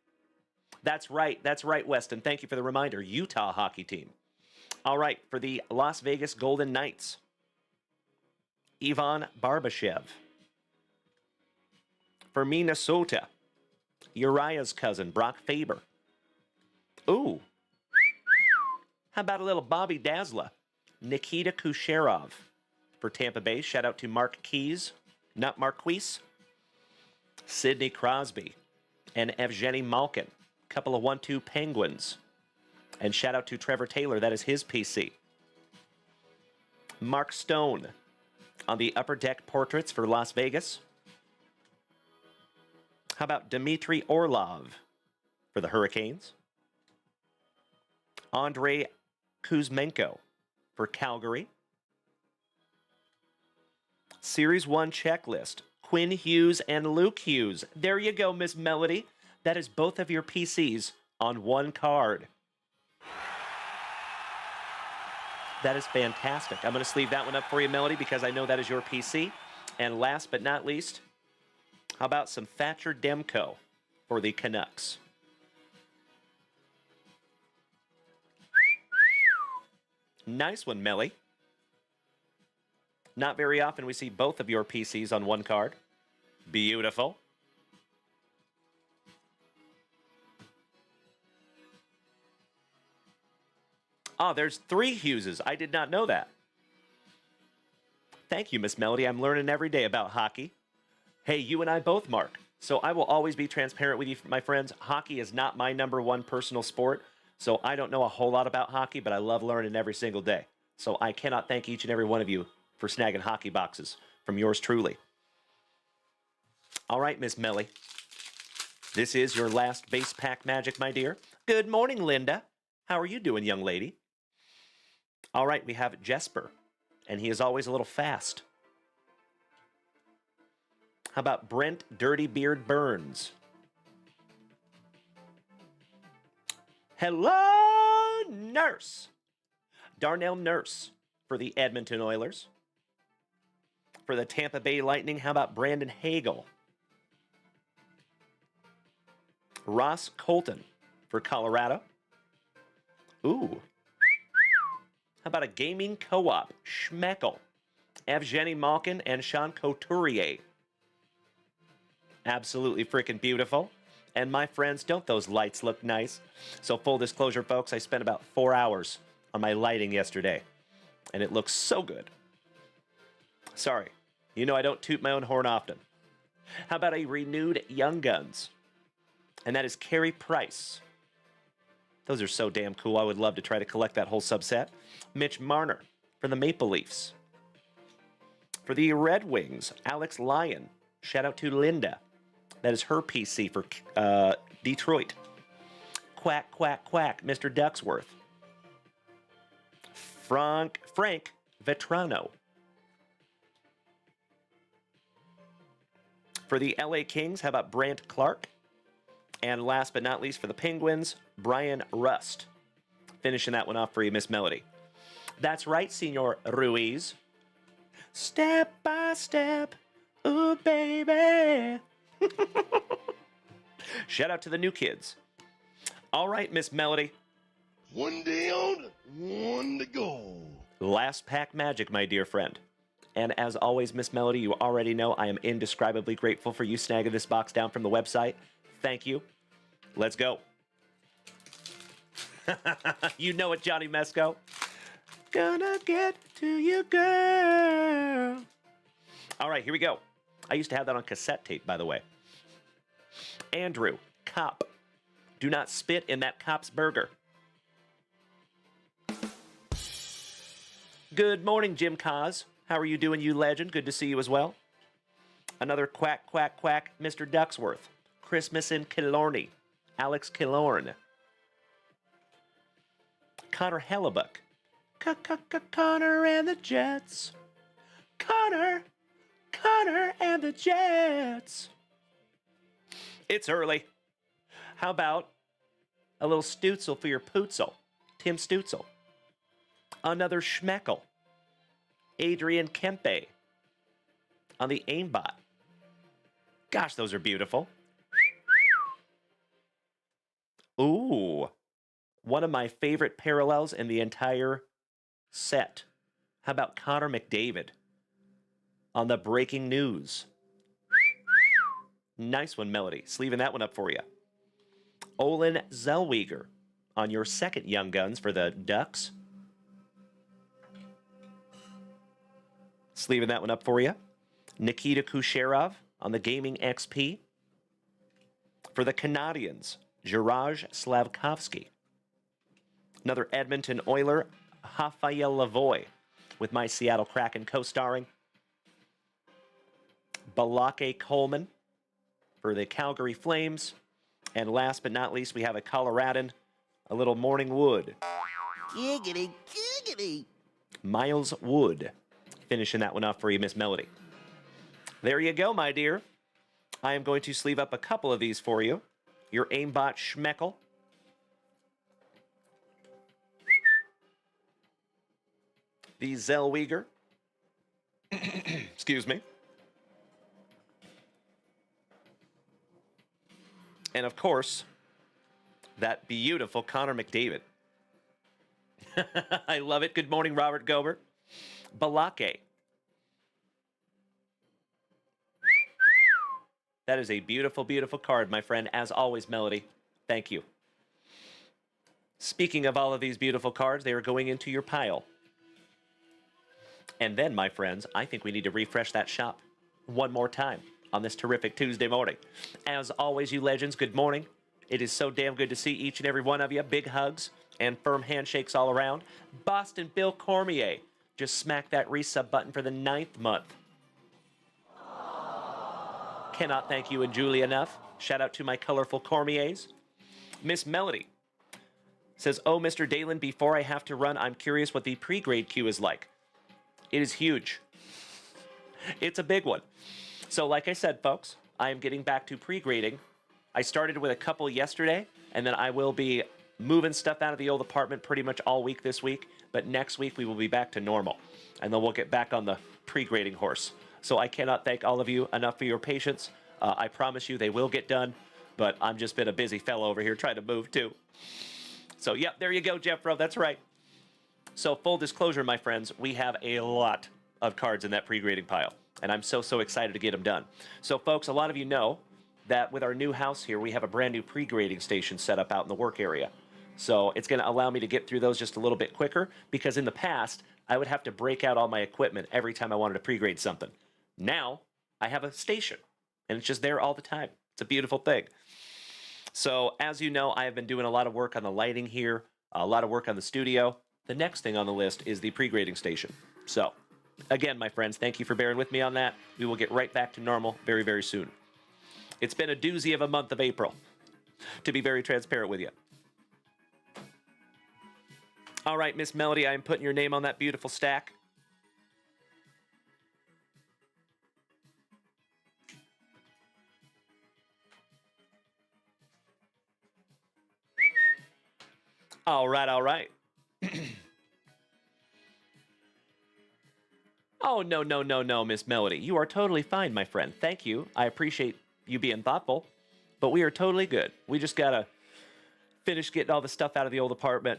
That's right, Weston. Thank you for the reminder. Utah hockey team. All right, for the Las Vegas Golden Knights, Ivan Barbashev. For Minnesota, Uriah's cousin, Brock Faber. Ooh. How about a little Bobby Dazzler? Nikita Kucherov. For Tampa Bay, shout out to Mark Keys, not Marquise. Sidney Crosby and Evgeny Malkin. Couple of 1-2 Penguins. And shout out to Trevor Taylor, that is his PC. Mark Stone on the Upper Deck Portraits for Las Vegas. How about Dmitry Orlov for the Hurricanes? Andrei Kuzmenko for Calgary. Series 1 checklist. Quinn Hughes and Luke Hughes. There you go, Miss Melody. That is both of your PCs on one card. That is fantastic. I'm going to sleeve that one up for you, Melody, because I know that is your PC. And last but not least, how about some Thatcher Demko for the Canucks? Nice one, Melly. Not very often we see both of your PCs on one card. Beautiful. Oh, there's 3 Hugheses. I did not know that. Thank you, Miss Melody. I'm learning every day about hockey. Hey, you and I both, Mark. So I will always be transparent with you, my friends. Hockey is not my #1 personal sport, so I don't know a whole lot about hockey, but I love learning every single day. So I cannot thank each and every one of you for snagging hockey boxes from yours truly. All right, Miss Melly. This is your last base pack magic, my dear. Good morning, Linda. How are you doing, young lady? All right, we have Jesper, and he is always a little fast. How about Brent Dirty Beard Burns? Hello, Nurse. Darnell Nurse for the Edmonton Oilers. For the Tampa Bay Lightning, how about Brandon Hagel? Ross Colton for Colorado. Ooh. How about a gaming co-op? Schmeckel. Evgeny Malkin and Sean Couturier. Absolutely freaking beautiful. And my friends, don't those lights look nice? So full disclosure, folks, I spent about 4 hours on my lighting yesterday. And it looks so good. Sorry. You know I don't toot my own horn often. How about a renewed Young Guns? And that is Carey Price. Those are so damn cool. I would love to try to collect that whole subset. Mitch Marner for the Maple Leafs. For the Red Wings, Alex Lyon. Shout out to Linda. That is her PC for Detroit. Quack, quack, quack, Mr. Ducksworth. Frank Vetrano. For the LA Kings, how about Brant Clark? And last but not least for the Penguins, Brian Rust. Finishing that one off for you, Miss Melody. That's right, Senor Ruiz. Step by step, ooh, baby. Shout out to the new kids. All right, Miss Melody. One day on, one to go. Last pack magic, my dear friend. And as always, Miss Melody, you already know I am indescribably grateful for you snagging this box down from the website. Thank you. Let's go. You know it, Johnny Mesco. Gonna get to you, girl. All right, here we go. I used to have that on cassette tape, by the way. Andrew, cop. Do not spit in that cop's burger. Good morning, Jim Cos. How are you doing, you legend? Good to see you as well. Another quack, quack, quack, Mr. Ducksworth. Christmas in Killarney. Alex Killorn. Connor Hellebuck. Connor and the Jets. Connor and the Jets. It's early. How about a little Stutzel for your Pootzel? Tim Stutzel. Another Schmeckel. Adrian Kempe. On the aimbot. Gosh, those are beautiful. Ooh. One of my favorite parallels in the entire set. How about Connor McDavid? On the breaking news. Nice one, Melody. Sleeving that one up for you. Olin Zellweger on your second Young Guns for the Ducks. Sleeving that one up for you. Nikita Kucherov on the Gaming XP. For the Canadians, Juraj Slavkovsky. Another Edmonton Oiler, Rafael Lavoie, with my Seattle Kraken co-starring. Balake Coleman for the Calgary Flames. And last but not least, we have a Coloradan, a little Morning Wood. Giggity, giggity. Miles Wood. Finishing that one off for you, Miss Melody. There you go, my dear. I am going to sleeve up a couple of these for you. Your aimbot Schmeckel. The Zellweger. Excuse me. And of course, that beautiful Connor McDavid. I love it. Good morning, Robert Gobert. Balake. That is a beautiful, beautiful card, my friend. As always, Melody. Thank you. Speaking of all of these beautiful cards, they are going into your pile. And then, my friends, I think we need to refresh that shop one more time on this terrific Tuesday morning. As always, you legends, good morning. It is so damn good to see each and every one of you. Big hugs and firm handshakes all around. Boston Bill Cormier just smacked that resub button for the 9th month. Cannot thank you and Julie enough. Shout out to my colorful Cormiers. Miss Melody says, oh, Mr. Dalen, before I have to run, I'm curious what the pre-grade queue is like. It is huge. It's a big one. So like I said, folks, I am getting back to pre-grading. I started with a couple yesterday, and then I will be moving stuff out of the old apartment pretty much all week this week. But next week, we will be back to normal. And then we'll get back on the pre-grading horse. So I cannot thank all of you enough for your patience. I promise you they will get done. But I'm just been a busy fellow over here trying to move too. So, yep, there you go, Jeffro. That's right. So full disclosure, my friends, we have a lot of cards in that pre-grading pile. And I'm so excited to get them done. So, folks, a lot of you know that with our new house here, we have a brand new pre-grading station set up out in the work area. So it's going to allow me to get through those just a little bit quicker, because in the past, I would have to break out all my equipment every time I wanted to pre-grade something. Now, I have a station, and it's just there all the time. It's a beautiful thing. So, as you know, I have been doing a lot of work on the lighting here, a lot of work on the studio. The next thing on the list is the pre-grading station. So, again, my friends, thank you for bearing with me on that. We will get right back to normal very, very soon. It's been a doozy of a month of April, to be very transparent with you. All right, Miss Melody, I am putting your name on that beautiful stack. All right, all right. Oh, no, no, no, no, Miss Melody. You are totally fine, my friend. Thank you. I appreciate you being thoughtful, but we are totally good. We just got to finish getting all the stuff out of the old apartment,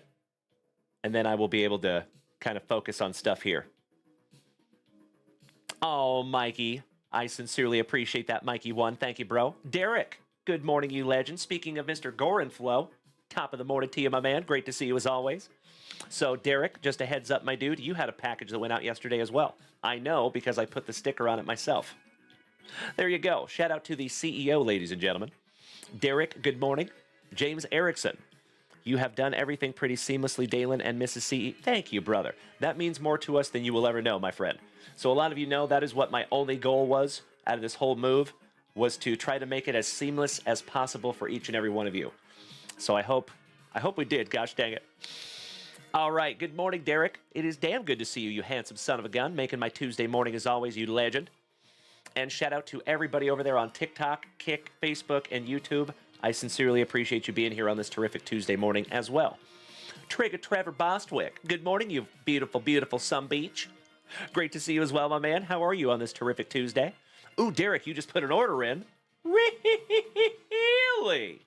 and then I will be able to kind of focus on stuff here. Oh, Mikey. I sincerely appreciate that, Mikey 1. Thank you, bro. Derek, good morning, you legend. Speaking of Mr. Gorenflow, top of the morning to you, my man. Great to see you as always. So, Derek, just a heads up, my dude, you had a package that went out yesterday as well. I know because I put the sticker on it myself. There you go. Shout out to the CEO, ladies and gentlemen. Derek, good morning. James Erickson, you have done everything pretty seamlessly, Dalen and Mrs. CE. Thank you, brother. That means more to us than you will ever know, my friend. So a lot of you know that is what my only goal was out of this whole move, was to try to make it as seamless as possible for each and every one of you. So I hope we did, gosh dang it. All right, good morning, Derek. It is damn good to see you, you handsome son of a gun, making my Tuesday morning as always, you legend. And shout out to everybody over there on TikTok, Kick, Facebook, and YouTube. I sincerely appreciate you being here on this terrific Tuesday morning as well. Trigger Trevor Bostwick, good morning, you beautiful, beautiful Sun Beach. Great to see you as well, my man. How are you on this terrific Tuesday? Ooh, Derek, you just put an order in. Really?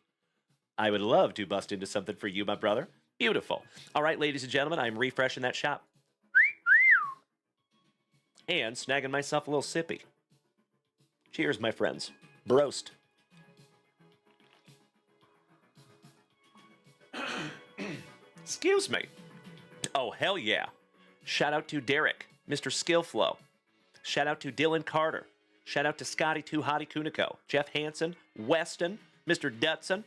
I would love to bust into something for you, my brother. Beautiful. All right, ladies and gentlemen, I'm refreshing that shop. And snagging myself a little sippy. Cheers, my friends. Broast. Excuse me. Oh, hell yeah. Shout out to Derek, Mr. Skillflow. Shout out to Dylan Carter. Shout out to Scotty Too Hottie Kuniko, Jeff Hansen, Weston, Mr. Dutson.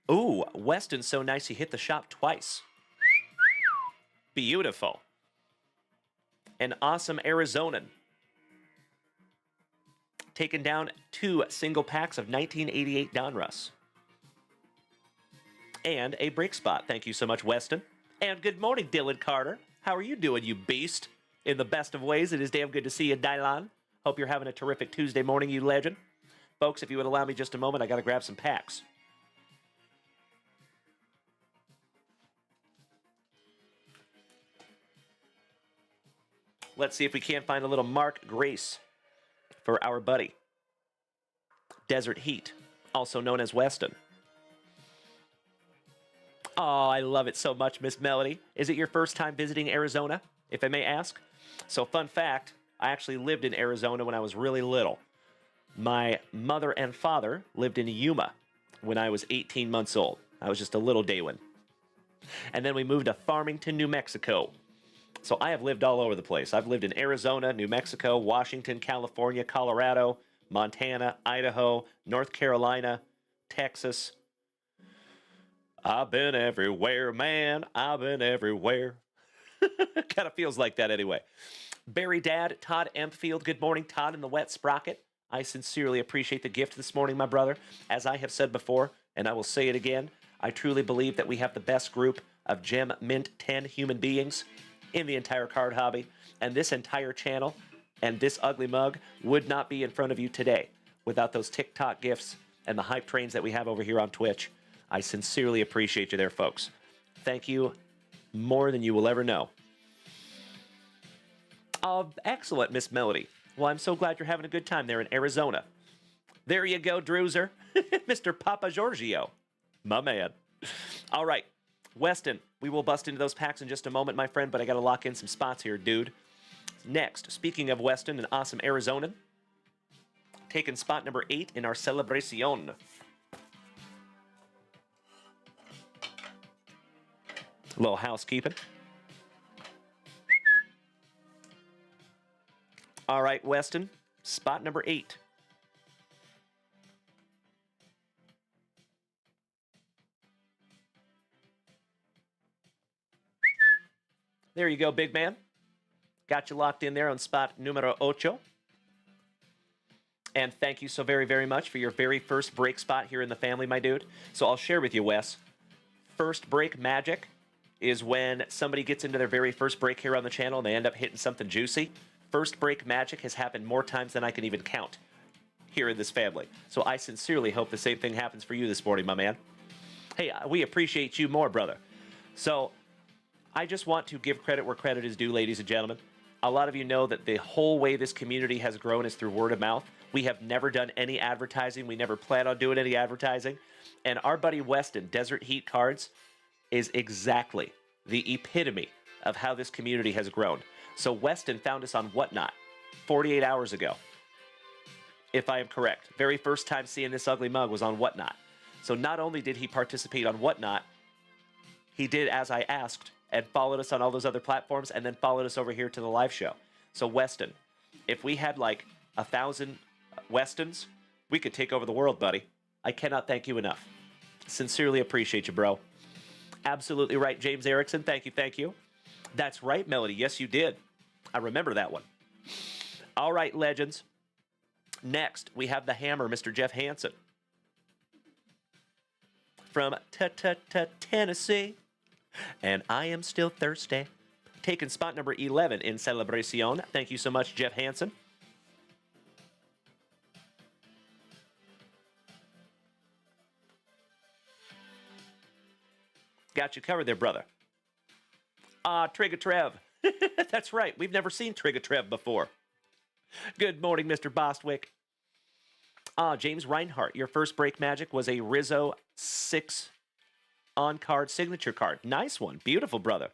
Ooh, Weston's so nice he hit the shop twice. Beautiful. An awesome Arizonan. Taking down 2 single packs of 1988 Donruss. And a break spot. Thank you so much, Weston. And good morning, Dylan Carter. How are you doing, you beast? In the best of ways, it is damn good to see you, Dylan. Hope you're having a terrific Tuesday morning, you legend. Folks, if you would allow me just a moment, I got to grab some packs. Let's see if we can't find a little Mark Grace for our buddy. Desert Heat, also known as Weston. Oh, I love it so much, Miss Melody. Is it your first time visiting Arizona, if I may ask? So, fun fact, I actually lived in Arizona when I was really little. My mother and father lived in Yuma when I was 18 months old. I was just a little Daywin. And then we moved to Farmington, New Mexico. So I have lived all over the place. I've lived in Arizona, New Mexico, Washington, California, Colorado, Montana, Idaho, North Carolina, Texas. I've been everywhere, man. I've been everywhere. Kind of feels like that anyway. Barry Dad, Todd Empfield. Good morning, Todd in the wet sprocket. I sincerely appreciate the gift this morning, my brother. As I have said before, and I will say it again, I truly believe that we have the best group of Gem Mint 10 human beings in the entire card hobby, and this entire channel and this ugly mug would not be in front of you today without those TikTok gifts and the hype trains that we have over here on Twitch. I sincerely appreciate you there, folks. Thank you more than you will ever know. Excellent, Miss Melody. Well, I'm so glad you're having a good time there in Arizona. There you go, Druzer. Mr. Papa Giorgio. My man. All right. Weston, we will bust into those packs in just a moment, my friend, but I got to lock in some spots here, dude. Next, speaking of Weston, an awesome Arizonan, taking spot number 8 in our celebration. A little housekeeping. All right, Weston, spot number 8. There you go, big man. Got you locked in there on spot numero 8. And thank you so very, very much for your very first break spot here in the family, my dude. So I'll share with you, Wes. First break magic is when somebody gets into their very first break here on the channel and they end up hitting something juicy. First break magic has happened more times than I can even count here in this family. So I sincerely hope the same thing happens for you this morning, my man. Hey, we appreciate you more, brother. So I just want to give credit where credit is due, ladies and gentlemen. A lot of you know that the whole way this community has grown is through word of mouth. We have never done any advertising. We never plan on doing any advertising. And our buddy Weston, Desert Heat Cards, is exactly the epitome of how this community has grown. So Weston found us on Whatnot 48 hours ago, if I am correct. Very first time seeing this ugly mug was on Whatnot. So not only did he participate on Whatnot, he did as I asked and followed us on all those other platforms and then followed us over here to the live show. So Weston, if we had like 1,000 Westons, we could take over the world, buddy. I cannot thank you enough. Sincerely appreciate you, bro. Absolutely right, James Erickson. Thank you, thank you. That's right, Melody. Yes, you did. I remember that one. All right, legends. Next, we have the hammer, Mr. Jeff Hansen. From Tennessee. And I am still thirsty. Taking spot number 11 in Celebracion. Thank you so much, Jeff Hansen. Got you covered there, brother. Trigga Trev. That's right. We've never seen Trigga Trev before. Good morning, Mr. Bostwick. James Reinhart. Your first break magic was a Rizzo 6 on-card signature card. Nice one. Beautiful, brother.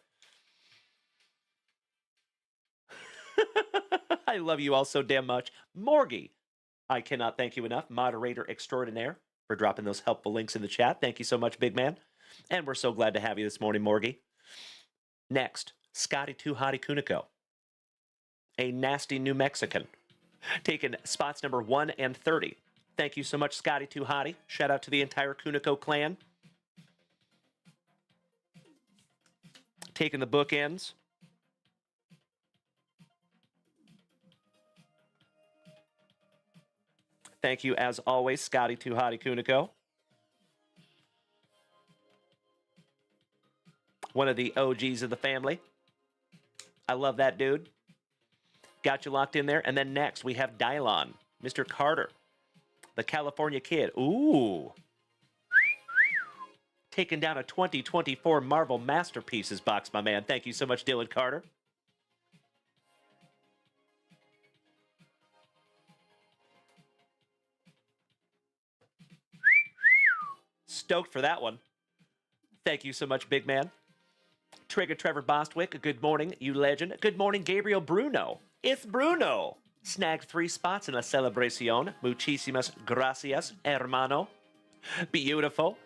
I love you all so damn much. Morgie. I cannot thank you enough. Moderator extraordinaire for dropping those helpful links in the chat. Thank you so much, big man. And we're so glad to have you this morning, Morgie. Next, Scotty Too Hottie Kuniko. A nasty New Mexican. Taking spots number 1 and 30. Thank you so much, Scotty Too Hottie. Shout out to the entire Kuniko clan. Taking the bookends. Thank you, as always, Scotty Too Hottie Kuniko. One of the OGs of the family. I love that dude. Got you locked in there. And then next, we have Dylon, Mr. Carter, the California Kid. Ooh. Taking down a 2024 Marvel Masterpieces box, my man. Thank you so much, Dylan Carter. Stoked for that one. Thank you so much, big man. Trigger Trevor Bostwick, good morning, you legend. Good morning, Gabriel Bruno. It's Bruno. Snagged 3 spots in La Celebracion. Muchísimas gracias, hermano. Beautiful.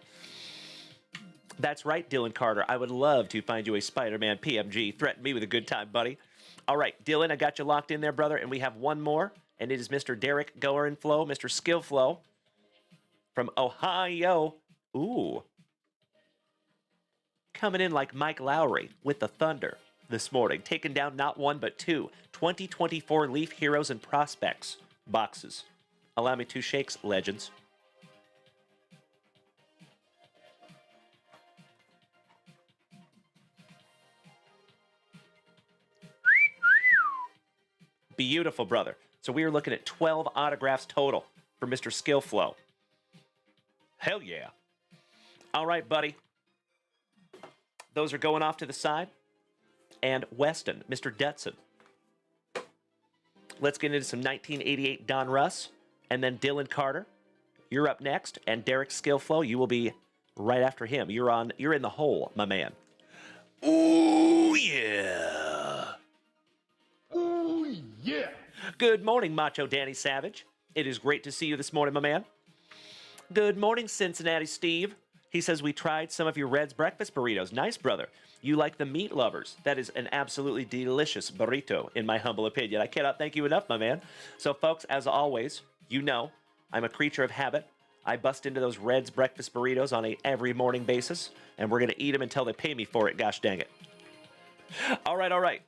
That's right, Dylan Carter. I would love to find you a Spider-Man PMG. Threaten me with a good time, buddy. All right, Dylan, I got you locked in there, brother. And we have one more, and it is Mr. Derek Goer and Flow, Mr. Skill Flow from Ohio. Ooh. Coming in like Mike Lowry with the Thunder this morning. Taking down not 1, but 2 2024 Leaf Heroes and Prospects boxes. Allow me 2 shakes, legends. Beautiful, brother. So we are looking at 12 autographs total for Mr. Skillflow. Hell yeah. All right, buddy. Those are going off to the side. And Weston, Mr. Detson. Let's get into some 1988 Don Russ. And then Dylan Carter. You're up next. And Derek Skillflow, you will be right after him. You're in the hole, my man. Ooh, yeah. Ooh, yeah. Good morning, Macho Danny Savage. It is great to see you this morning, my man. Good morning, Cincinnati Steve. He says, we tried some of your Red's breakfast burritos. Nice, brother. You like the meat lovers. That is an absolutely delicious burrito, in my humble opinion. I cannot thank you enough, my man. So, folks, as always, you know, I'm a creature of habit. I bust into those Red's breakfast burritos on a every morning basis, and we're going to eat them until they pay me for it, gosh dang it. All right, all right.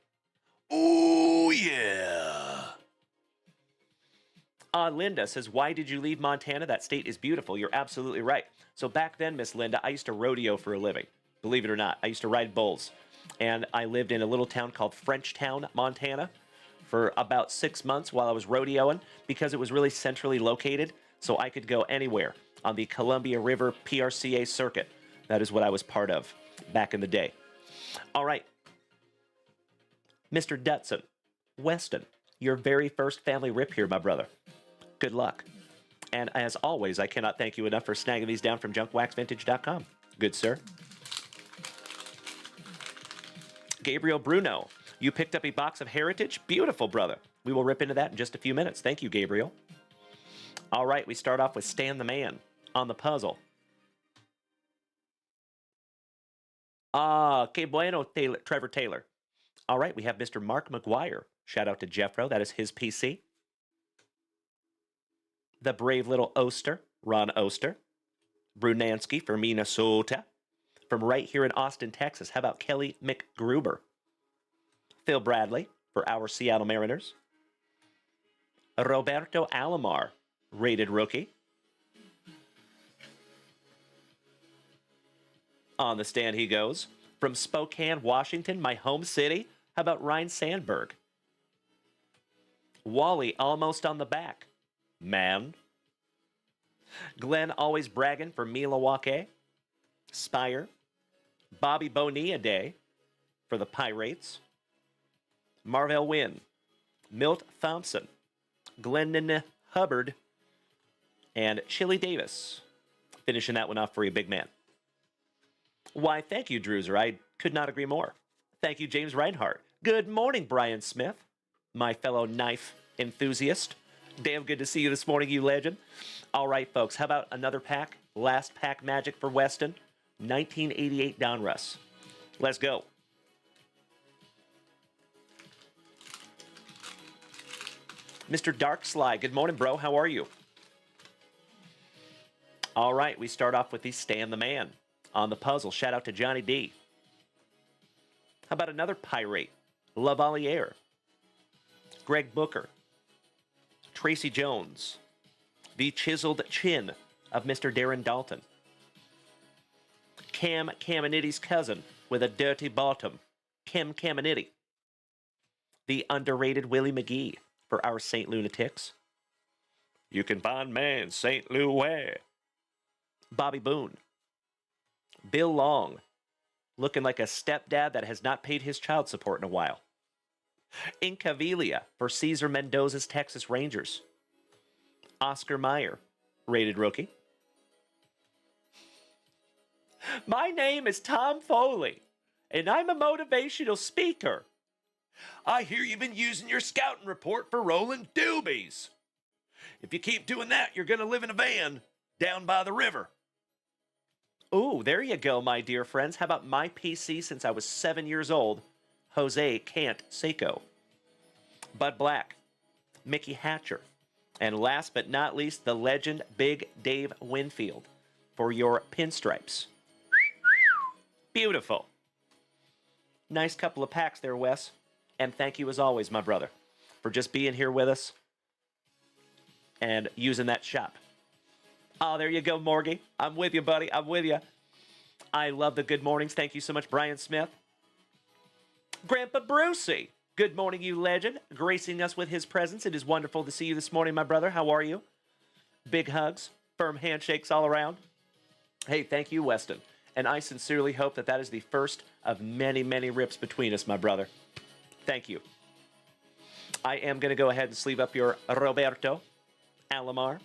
Ooh, yeah. Linda says, why did you leave Montana? That state is beautiful. You're absolutely right. So back then, Miss Linda, I used to rodeo for a living. believe it or not. I used to ride bulls. And I lived in a little town called Frenchtown, Montana, for about 6 months while I was rodeoing because it was really centrally located, so I could go anywhere on the Columbia River PRCA circuit. That is what I was part of back in the day. All right. Mr. Dutson, Weston, your very first family rip here, my brother. Good luck. And as always, I cannot thank you enough for snagging these down from junkwaxvintage.com. Good sir. Gabriel Bruno, you picked up a box of Heritage. Beautiful, brother. We will rip into that in just a few minutes. Thank you, Gabriel. All right, we start off with Stan the Man on the puzzle. Que bueno, Trevor Taylor. All right, we have Mr. Mark McGuire. Shout out to Jeffro. That is his PC. The brave little Oster, Ron Oster. Brunansky for Minnesota. From right here in Austin, Texas, how about Kelly McGruber? Phil Bradley for our Seattle Mariners. Roberto Alomar, rated rookie. On the stand he goes. From Spokane, Washington, my home city, how about Ryan Sandberg? Wally almost on the back. Man. Glenn always bragging for Milwaukee. Spire. Bobby Bonilla Day for the Pirates. Marvell Wynn. Milt Thompson. Glennon Hubbard. And Chili Davis. Finishing that one off for you, big man. Why, thank you, Drewser. I could not agree more. Thank you, James Reinhardt. Good morning, Brian Smith, my fellow knife enthusiast. Damn good to see you this morning, you legend. All right, folks, how about another pack? Last pack magic for Weston. 1988 Donruss. Let's go. Mr. Darksly, good morning, bro. How are you? All right, we start off with the Stan the Man on the puzzle. Shout out to Johnny D. How about another Pirate? Lavalier. Greg Booker. Tracy Jones. The chiseled chin of Mr. Darren Dalton. Cam Caminiti's cousin with a dirty bottom. Kim Caminiti. The underrated Willie McGee for our St. Lunatics. You can find me in St. Louis. Bobby Boone. Bill Long. Looking like a stepdad that has not paid his child support in a while. Incavilia for Cesar Mendoza's Texas Rangers. Oscar Mayer, rated rookie. My name is Tom Foley, and I'm a motivational speaker. I hear you've been using your scouting report for rolling doobies. If you keep doing that, you're going to live in a van down by the river. Ooh, there you go, my dear friends. How about my PC since I was 7 years old? Jose Cant Seco. Bud Black. Mickey Hatcher. And last but not least, the legend Big Dave Winfield for your pinstripes. Beautiful. Nice couple of packs there, Wes. And thank you as always, my brother, for just being here with us and using that shop. Oh, there you go, Morgie. I'm with you, buddy. I'm with you. I love the good mornings. Thank you so much, Brian Smith. Grandpa Brucey. Good morning, you legend. Gracing us with his presence. It is wonderful to see you this morning, my brother. How are you? Big hugs. Firm handshakes all around. Hey, thank you, Weston. And I sincerely hope that that is the first of many, many rips between us, my brother. Thank you. I am going to go ahead and sleeve up your Roberto Alomar.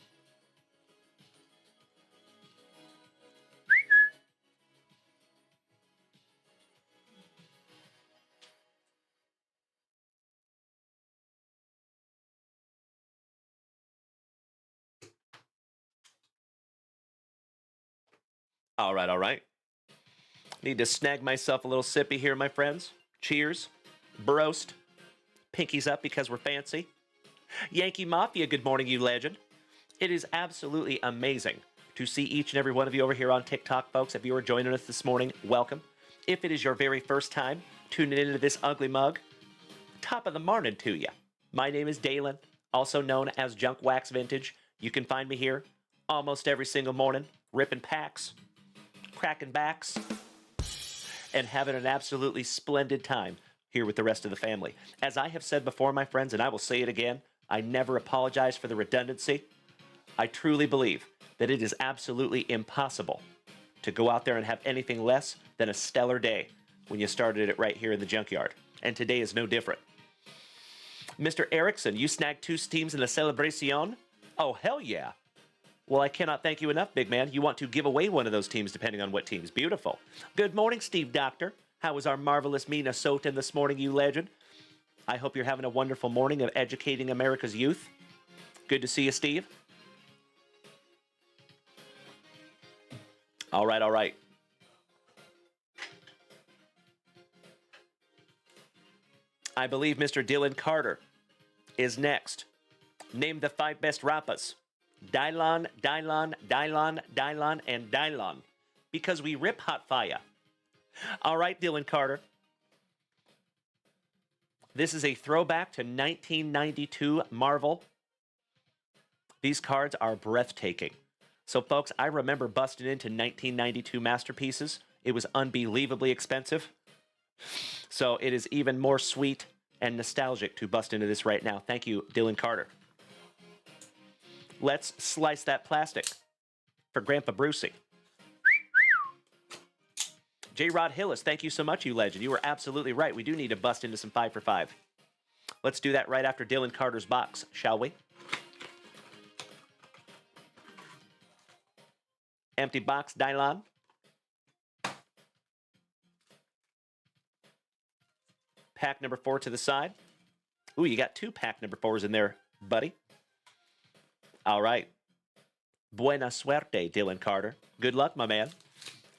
All right, all right. Need to snag myself a little sippy here, my friends. Cheers. Broast. Pinkies up because we're fancy. Yankee Mafia, good morning, you legend. It is absolutely amazing to see each and every one of you over here on TikTok, folks. If you are joining us this morning, welcome. If it is your very first time tuning into this ugly mug, top of the morning to you. My name is Dalen, also known as Junkwax Vintage. You can find me here almost every single morning, ripping packs, cracking backs, and having an absolutely splendid time here with the rest of the family. As I have said before, my friends, and I will say it again, I never apologize for the redundancy. I truly believe that it is absolutely impossible to go out there and have anything less than a stellar day when you started it right here in the junkyard. And today is no different. Mr. Erickson, you snagged 2 teams in the celebration? Oh, hell yeah. Well, I cannot thank you enough, big man. You want to give away one of those teams depending on what teams. Beautiful. Good morning, Steve Doctor. How was our marvelous Minnesotan this morning, you legend? I hope you're having a wonderful morning of educating America's youth. Good to see you, Steve. All right, all right. I believe Mr. Dylan Carter is next. Name the 5 best rappas. Dylon, Dylon, Dylon, Dylon, and Dylon. Because we rip hot fire. All right, Dylan Carter. This is a throwback to 1992 Marvel. These cards are breathtaking. So, folks, I remember busting into 1992 masterpieces. It was unbelievably expensive. So it is even more sweet and nostalgic to bust into this right now. Thank you, Dylan Carter. Let's slice that plastic for Grandpa Brucey. J. Rod Hillis, thank you so much, you legend. You were absolutely right. We do need to bust into some 5 for 5. Let's do that right after Dylan Carter's box, shall we? Empty box, Dylon. Pack number 4 to the side. Ooh, you got 2 pack number 4s in there, buddy. All right. Buena suerte, Dylan Carter. Good luck, my man.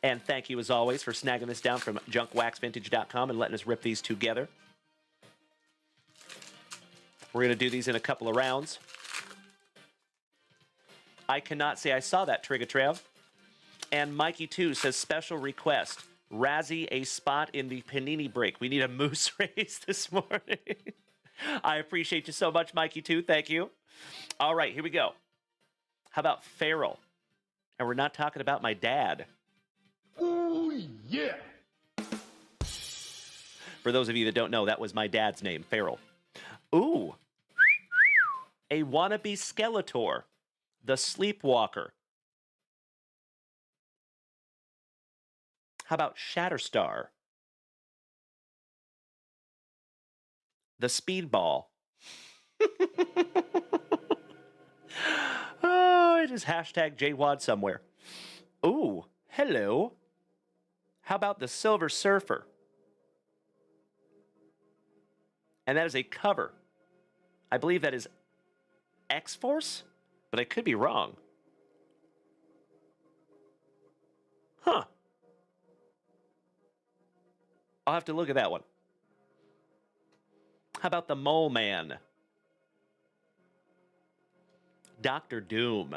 And thank you, as always, for snagging this down from junkwaxvintage.com and letting us rip these together. We're going to do these in a couple of rounds. I cannot say I saw that, Trigatrev. And Mikey2 says, special request. Razzie a spot in the Panini break. We need a moose race this morning. I appreciate you so much, Mikey2. Thank you. All right, here we go. How about Farrell? And we're not talking about my dad. Oh, yeah. For those of you that don't know, that was my dad's name, Farrell. Ooh. A wannabe Skeletor. The Sleepwalker. How about Shatterstar? The Speedball. Oh, it is hashtag JWAD somewhere. Ooh, hello. How about the Silver Surfer? And that is a cover. I believe that is X-Force, but I could be wrong. Huh. I'll have to look at that one. How about the Mole Man? Doctor Doom.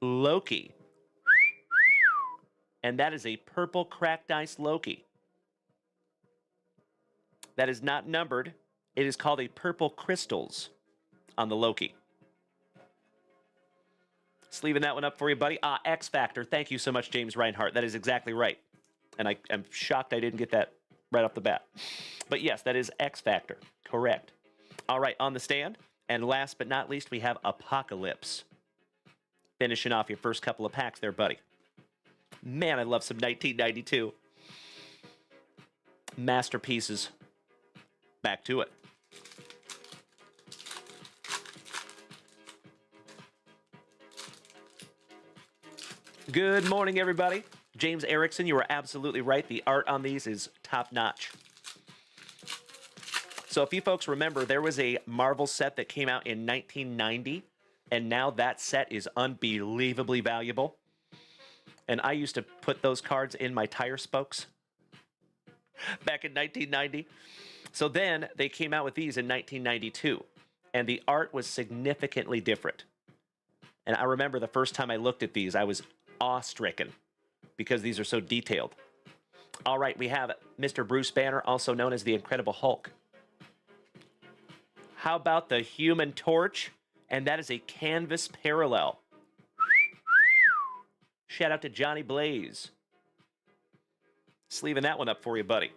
Loki. And that is a purple cracked ice Loki. That is not numbered. It is called a purple crystals on the Loki. Just leaving that one up for you, buddy. X Factor. Thank you so much, James Reinhart. That is exactly right. And I am shocked I didn't get that right off the bat. But yes, that is X Factor. Correct. All right, on the stand. And last but not least, we have Apocalypse. Finishing off your first couple of packs there, buddy. Man, I love some 1992 masterpieces. Back to it. Good morning, everybody. James Erickson, you were absolutely right. The art on these is top-notch. So if you folks remember, there was a Marvel set that came out in 1990, and now that set is unbelievably valuable. And I used to put those cards in my tire spokes back in 1990. So then they came out with these in 1992, and the art was significantly different. And I remember the first time I looked at these, I was awe-stricken because these are so detailed. All right, we have Mr. Bruce Banner, also known as the Incredible Hulk. How about the Human Torch? And that is a canvas parallel. shout out to Johnny Blaze. Sleeving that one up for you, buddy.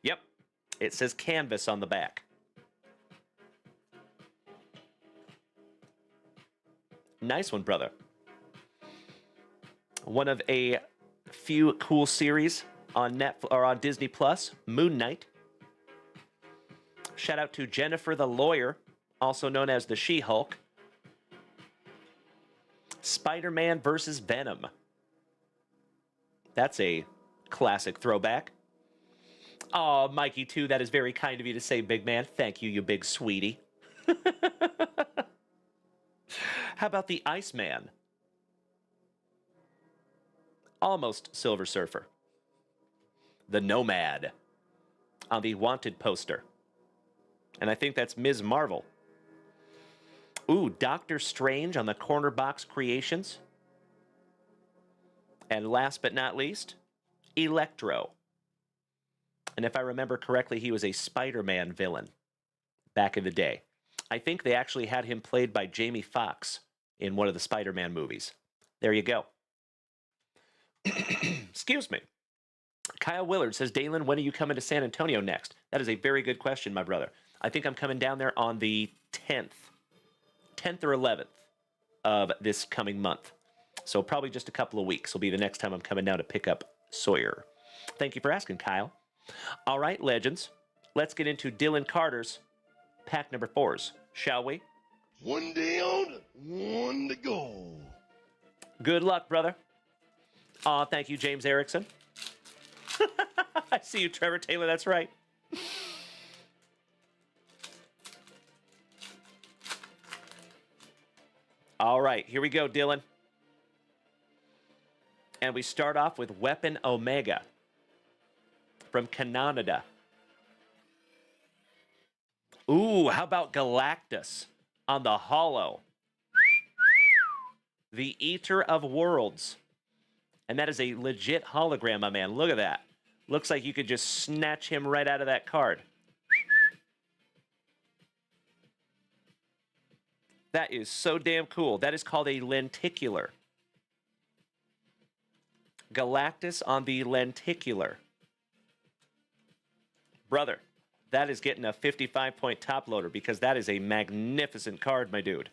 Yep, it says Canvas on the back. Nice one, brother. One of a few cool series on Netflix or on Disney Plus, Moon Knight. Shout out to Jennifer the Lawyer, also known as the She-Hulk. Spider-Man versus Venom. That's a classic throwback. Oh, Mikey, too, that is very kind of you to say, big man. Thank you, you big sweetie. How about the Iceman? Almost Silver Surfer. The Nomad on the Wanted poster. And I think that's Ms. Marvel. Ooh, Doctor Strange on the Corner Box Creations. And last but not least, Electro. And if I remember correctly, he was a Spider-Man villain back in the day. I think they actually had him played by Jamie Foxx in one of the Spider-Man movies. There you go. Excuse me. Kyle Willard says, Dalen, when are you coming to San Antonio next? That is a very good question, my brother. I think I'm coming down there on the 10th or 11th of this coming month. So probably just a couple of weeks will be the next time I'm coming down to pick up Sawyer. Thank you for asking, Kyle. All right, legends. Let's get into Dylan Carter's pack number 4s, shall we? One down, one to go. Good luck, brother. Aw, thank you, James Erickson. I see you, Trevor Taylor. That's right. All right, here we go, Dylan. And we start off with Weapon Omega from Canada. Ooh, how about Galactus on the Hollow? The Eater of Worlds. And that is a legit hologram, my man. Look at that. Looks like you could just snatch him right out of that card. That is so damn cool. That is called a lenticular. Galactus on the lenticular. Brother, that is getting a 55-point top loader because that is a magnificent card, my dude.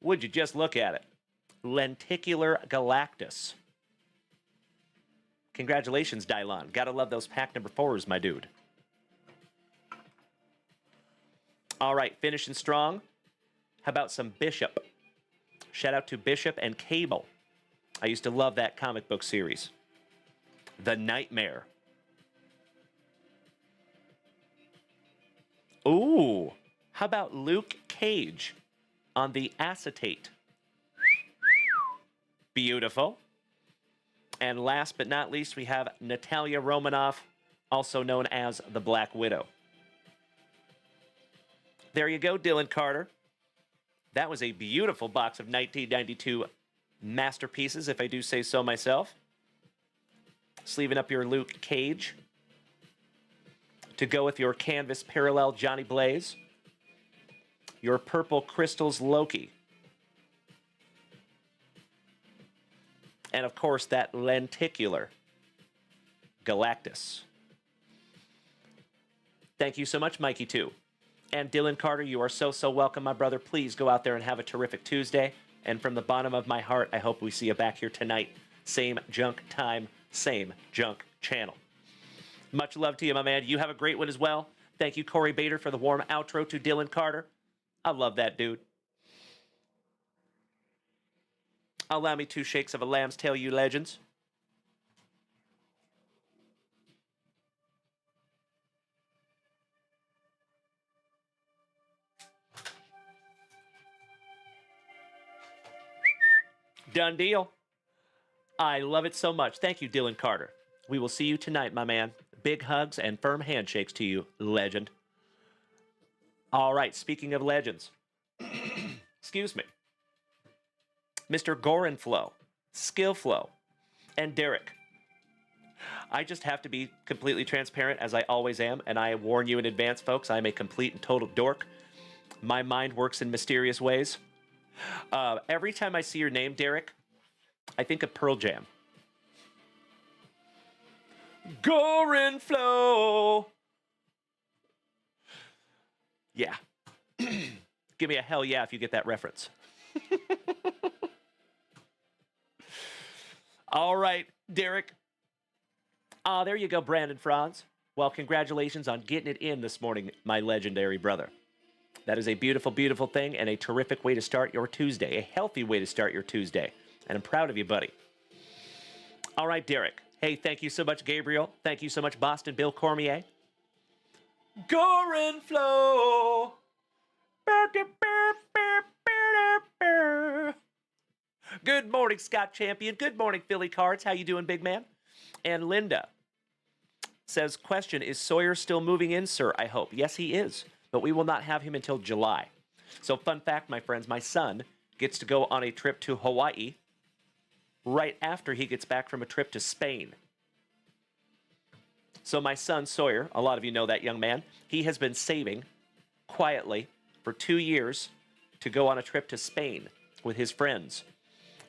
Would you just look at it? Lenticular Galactus. Congratulations, Dylon. Gotta love those pack number 4s, my dude. All right, finishing strong. How about some Bishop? Shout out to Bishop and Cable. I used to love that comic book series. The Nightmare. Ooh, how about Luke Cage on the acetate? Beautiful. And last but not least, we have Natalia Romanoff, also known as the Black Widow. There you go, Dylan Carter. That was a beautiful box of 1992 masterpieces, if I do say so myself. Sleeving up your Luke Cage to go with your canvas parallel Johnny Blaze, your purple crystals Loki, and of course that lenticular Galactus. Thank you so much, Mikey, too. And Dylan Carter, you are so welcome, my brother. Please go out there and have a terrific Tuesday. And from the bottom of my heart, I hope we see you back here tonight. Same junk time, same junk channel. Much love to you, my man. You have a great one as well. Thank you, Corey Bader, for the warm outro to Dylan Carter. I love that dude. Allow me 2 shakes of a lamb's tail, you legends. Done deal. I love it so much. Thank you, Dylan Carter. We will see you tonight, my man. Big hugs and firm handshakes to you, legend. All right, speaking of legends. Excuse me. Mr. Gorenflow, Skillflow, and Derek. I just have to be completely transparent, as I always am, and I warn you in advance, folks, I am a complete and total dork. My mind works in mysterious ways. Every time I see your name, Derek, I think of Pearl Jam. Gorin Flow. Yeah. Give me a hell yeah if you get that reference. All right, Derek. There you go, Brandon Franz. Well, congratulations on getting it in this morning, my legendary brother. That is a beautiful, beautiful thing and a terrific way to start your Tuesday, a healthy way to start your Tuesday. And I'm proud of you, buddy. All right, Derek. Hey, thank you so much, Gabriel. Thank you so much, Boston Bill Cormier. Gorin Flow. Good morning, Scott Champion. Good morning, Philly Cards. How you doing, big man? And Linda says, question, is Sawyer still moving in, sir? I hope. Yes, he is. But we will not have him until July. So fun fact, my friends, my son gets to go on a trip to Hawaii right after he gets back from a trip to Spain. So my son, Sawyer, a lot of you know that young man, he has been saving quietly for 2 years to go on a trip to Spain with his friends.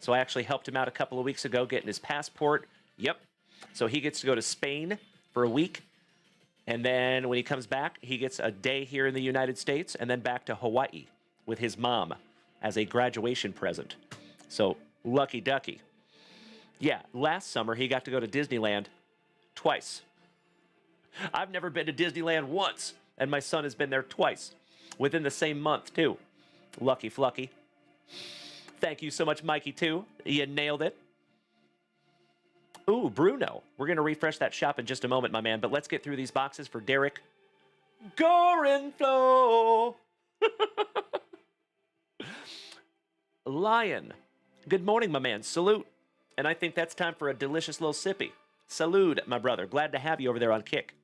So I actually helped him out a couple of weeks ago getting his passport. Yep. So he gets to go to Spain for a week. And then when he comes back, he gets a day here in the United States and then back to Hawaii with his mom as a graduation present. So lucky ducky. Yeah, last summer he got to go to Disneyland twice. I've never been to Disneyland once, and my son has been there twice within the same month, too. Lucky flucky. Thank you so much, Mikey, too. You nailed it. Ooh, Bruno. We're going to refresh that shop in just a moment, my man, but let's get through these boxes for Derek Gorin Flow. Lion. Good morning, my man. Salute. And I think that's time for a delicious little sippy. Salute, my brother. Glad to have you over there on Kick.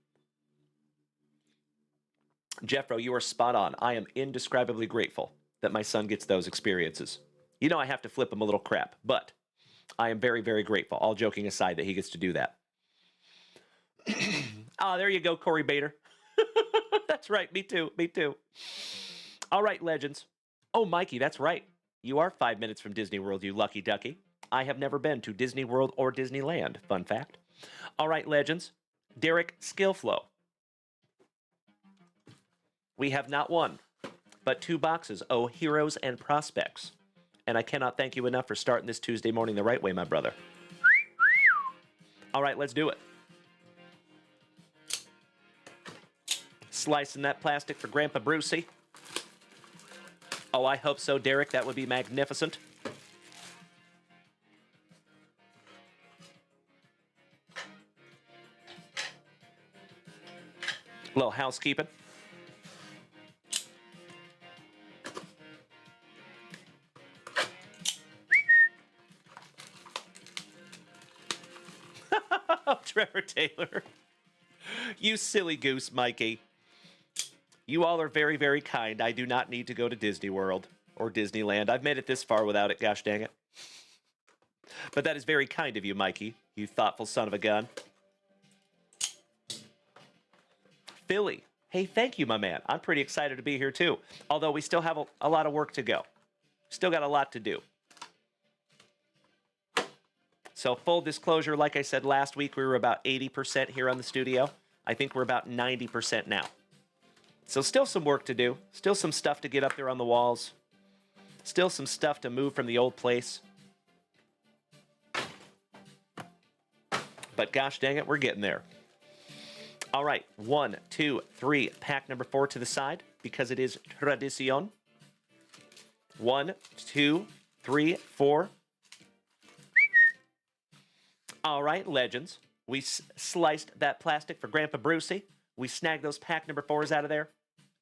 Jeffro, you are spot on. I am indescribably grateful that my son gets those experiences. You know I have to flip him a little crap, but I am very, very grateful, all joking aside, that he gets to do that. There you go, Corey Bader. That's right, me too, me too. All right, legends. Oh, Mikey, that's right. You are 5 minutes from Disney World, you lucky ducky. I have never been to Disney World or Disneyland, fun fact. All right, legends. Derek Skillflow. We have not one, but 2 boxes. Oh, heroes and prospects. And I cannot thank you enough for starting this Tuesday morning the right way, my brother. All right, let's do it. Slicing that plastic for Grandpa Brucey. Oh, I hope so, Derek. That would be magnificent. A little housekeeping. Trevor Taylor. You silly goose, Mikey. You all are very, very kind. I do not need to go to Disney World or Disneyland. I've made it this far without it, gosh dang it. But that is very kind of you, Mikey, you thoughtful son of a gun. Philly. Hey, thank you, my man. I'm pretty excited to be here, too. Although we still have a lot of work to go. Still got a lot to do. So full disclosure, like I said last week, we were about 80% here on the studio. I think we're about 90% now. So still some work to do. Still some stuff to get up there on the walls. Still some stuff to move from the old place. But gosh dang it, we're getting there. All right, 1, 2, 3, pack number 4 to the side because it is tradicion. 1, 2, 3, 4. All right, legends. We sliced that plastic for Grandpa Brucey. We snagged those pack number 4s out of there.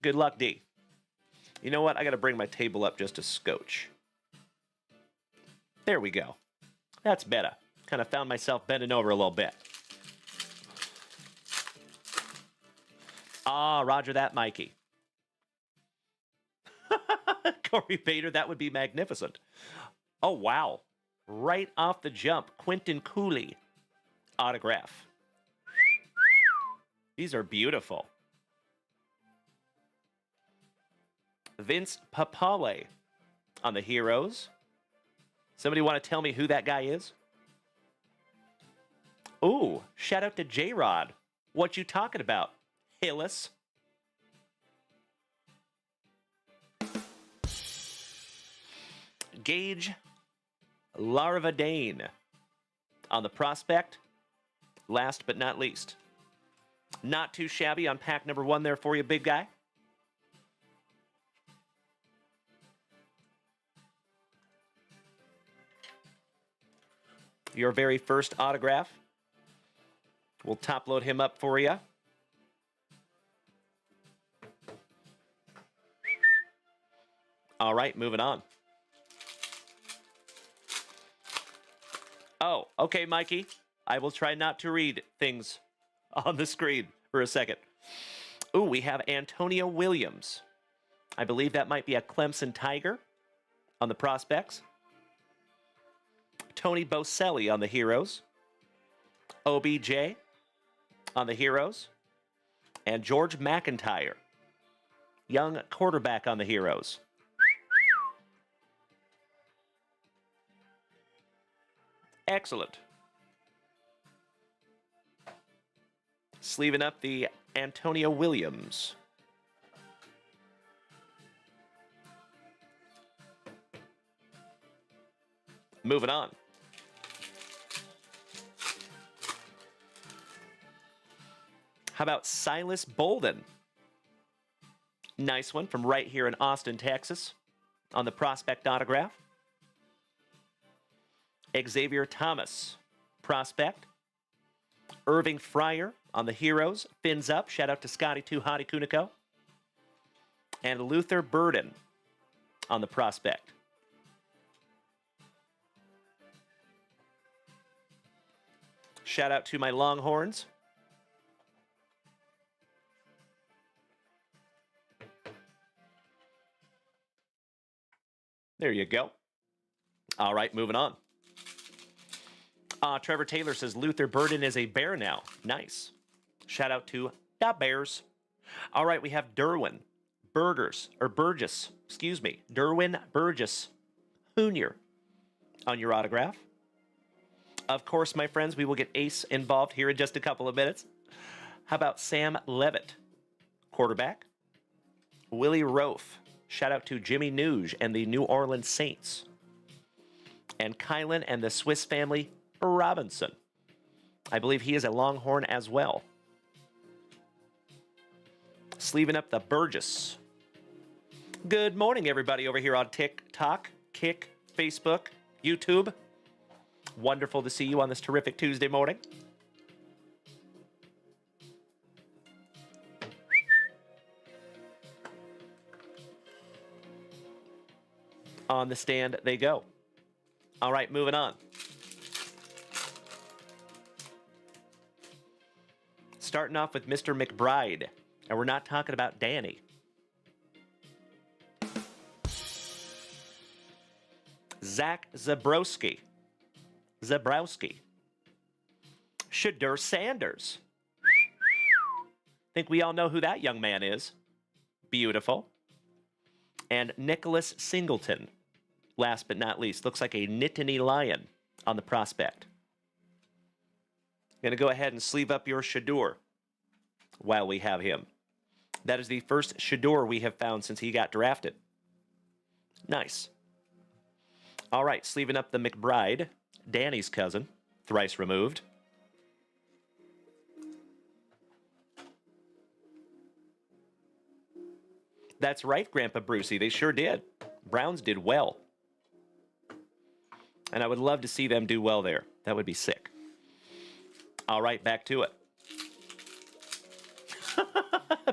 Good luck, D. You know what? I got to bring my table up just a scotch. There we go. That's better. Kind of found myself bending over a little bit. Ah, roger that, Mikey. Corey Bader, that would be magnificent. Oh, wow. Right off the jump, Quentin Cooley autograph. These are beautiful. Vince Papale on the Heroes. Somebody want to tell me who that guy is? Ooh, shout out to J-Rod. What you talking about, Hillis? Gage Larvadane on the Prospect. Last but not least. Not too shabby on pack number 1 there for you, big guy. Your very first autograph. We'll top load him up for you. All right, moving on. Oh, okay, Mikey. I will try not to read things on the screen for a second. Ooh, we have Antonio Williams. I believe that might be a Clemson Tiger on the Prospects. Tony Boselli on the Heroes. OBJ on the Heroes. And George McIntyre, young quarterback on the Heroes. Excellent. Sleeving up the Antonio Williams. Moving on. How about Silas Bolden? Nice one from right here in Austin, Texas, on the Prospect autograph. Xavier Thomas, Prospect. Irving Fryer on the Heroes, fins up. Shout out to Scotty 2 Hottie Kuniko. And Luther Burden on the Prospect. Shout out to my Longhorns. There you go. All right, moving on. Trevor Taylor says Luther Burden is a Bear now. Nice. Shout out to the Bears. All right, we have Derwin Burgess, Derwin Burgess Jr. on your autograph. Of course, my friends, we will get Ace involved here in just a couple of minutes. How about Sam Levitt, quarterback? Willie Roaf. Shout out to Jimmy Nuge and the New Orleans Saints. And Kylan and the Swiss Family Robinson. I believe he is a Longhorn as well. Sleeving up the Burgess. Good morning, everybody over here on TikTok, Kick, Facebook, YouTube. Wonderful to see you on this terrific Tuesday morning. On the stand they go. All right, moving on. Starting off with Mr. McBride, and we're not talking about Danny. Zach Zabrowski. Shadur Sanders. Think we all know who that young man is. Beautiful. And Nicholas Singleton. Last but not least, looks like a Nittany Lion on the Prospect. Going to go ahead and sleeve up your Shadur while we have him. That is the first Shadur we have found since he got drafted. Nice. All right, sleeving up the McBride, Danny's cousin, thrice removed. That's right, Grandpa Brucey, they sure did. Browns did well. And I would love to see them do well there. That would be sick. All right, back to it.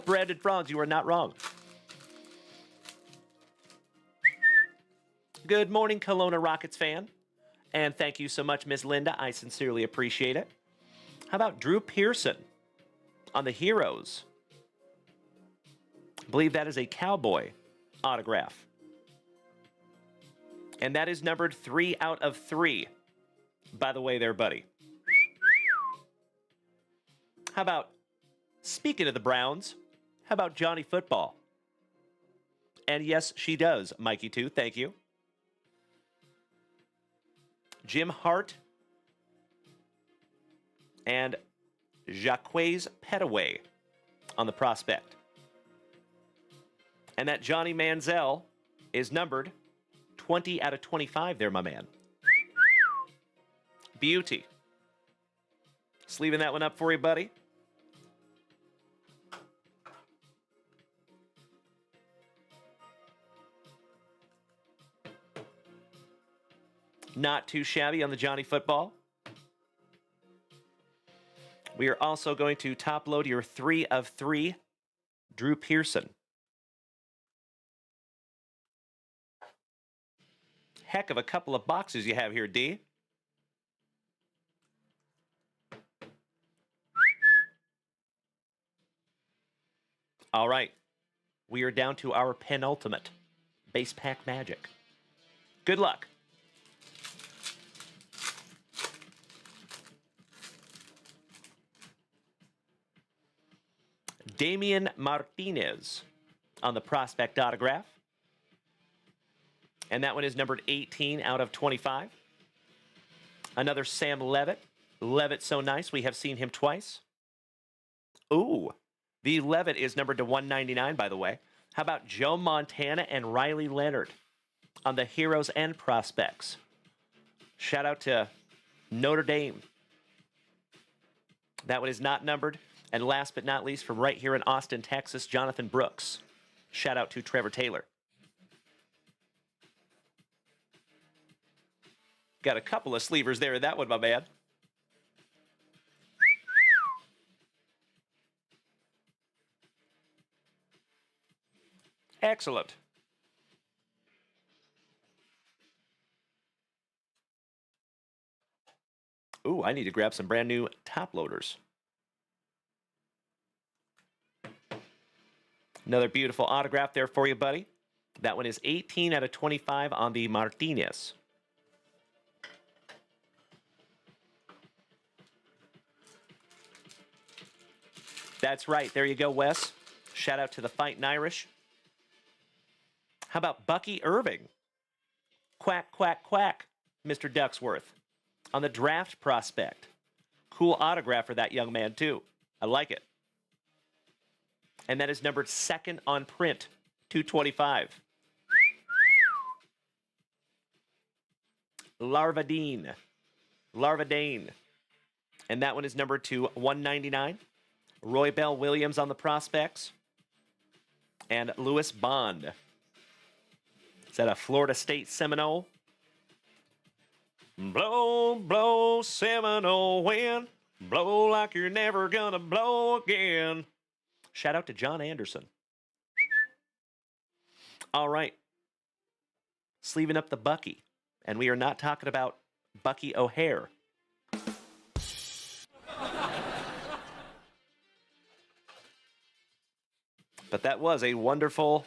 Brandon Franz, you are not wrong. Good morning, Kelowna Rockets fan. And thank you so much, Miss Linda. I sincerely appreciate it. How about Drew Pearson on the Heroes? I believe that is a Cowboy autograph. And that is numbered 3 out of 3. By the way there, buddy. How about, speaking of the Browns, how about Johnny Football? And yes, she does, Mikey too, thank you. Jim Hart, and Jacquez Petaway on the prospect. And that Johnny Manziel is numbered 20 out of 25 there, my man. Beauty. Sleeving that one up for you, buddy. Not too shabby on the Johnny football. We are also going to top load your 3 of 3 Drew Pearson. Heck of a couple of boxes you have here, D. All right. We are down to our penultimate base pack magic. Good luck. Damian Martinez on the prospect autograph. And that one is numbered 18 out of 25. Another Sam Levitt. Levitt so nice. We have seen him twice. Ooh. The Levitt is numbered to 199, by the way. How about Joe Montana and Riley Leonard on the Heroes and Prospects? Shout out to Notre Dame. That one is not numbered. And last but not least, from right here in Austin, Texas, Jonathan Brooks. Shout out to Trevor Taylor. Got a couple of sleevers there in that one, my man. Excellent. Ooh, I need to grab some brand new top loaders. Another beautiful autograph there for you, buddy. That one is 18 out of 25 on the Martinez. That's right. There you go, Wes. Shout out to the Fightin' Irish. How about Bucky Irving? Quack, quack, quack, Mr. Ducksworth. On the draft prospect. Cool autograph for that young man, too. I like it. And that is numbered 2nd on print, 225. Larvadine. And that one is numbered to 199. Roy Bell Williams on the prospects. And Lewis Bond. Is that a Florida State Seminole? Blow, blow, Seminole wind. Blow like you're never gonna blow again. Shout out to John Anderson. All right. Sleeving up the Bucky. And we are not talking about Bucky O'Hare. But that was a wonderful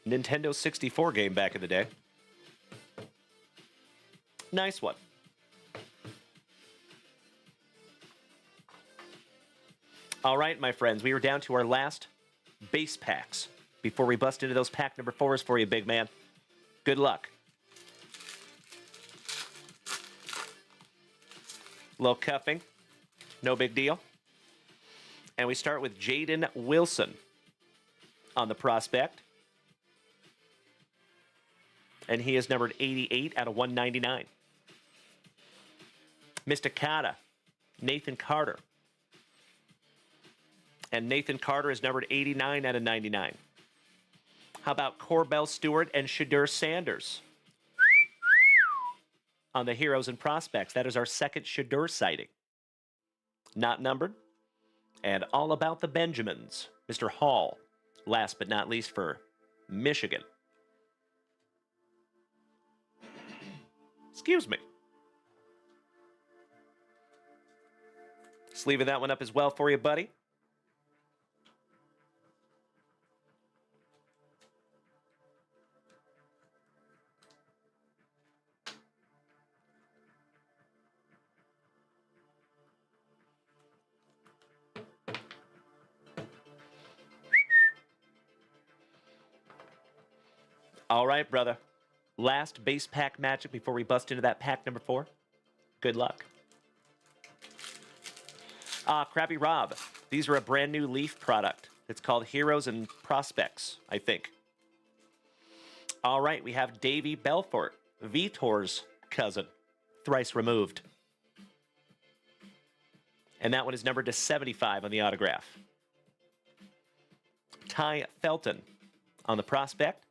Nintendo 64 game back in the day. Nice one. All right, my friends, we are down to our last base packs before we bust into those pack number 4s for you, big man. Good luck. Little cuffing. No big deal. And we start with Jaden Wilson on the prospect. And he is numbered 88 out of 199. Mysticata, Nathan Carter. And Nathan Carter is numbered 89 out of 99. How about Corbell Stewart and Shadur Sanders on the Heroes and Prospects? That is our second Shadur sighting. Not numbered. And all about the Benjamins. Mr. Hall, last but not least for Michigan. Excuse me. Sleeving that one up as well for you, buddy. All right, brother. Last base pack magic before we bust into that pack number 4. Good luck. Krabby Rob. These are a brand new Leaf product. It's called Heroes and Prospects, I think. All right, we have Davy Belfort, Vitor's cousin, thrice removed. And that one is numbered to 75 on the autograph. Ty Felton on the prospect.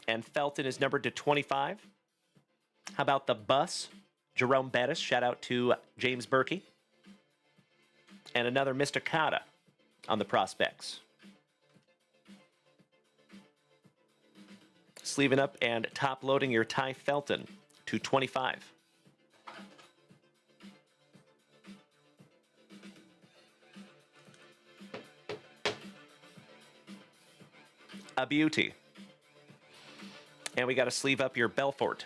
And Felton is numbered to 25. How about the bus? Jerome Bettis, shout out to James Berkey. And another Mr. Kata on the prospects. Sleeving up and top loading your Ty Felton to 25. A beauty. And we got to sleeve up your Belfort.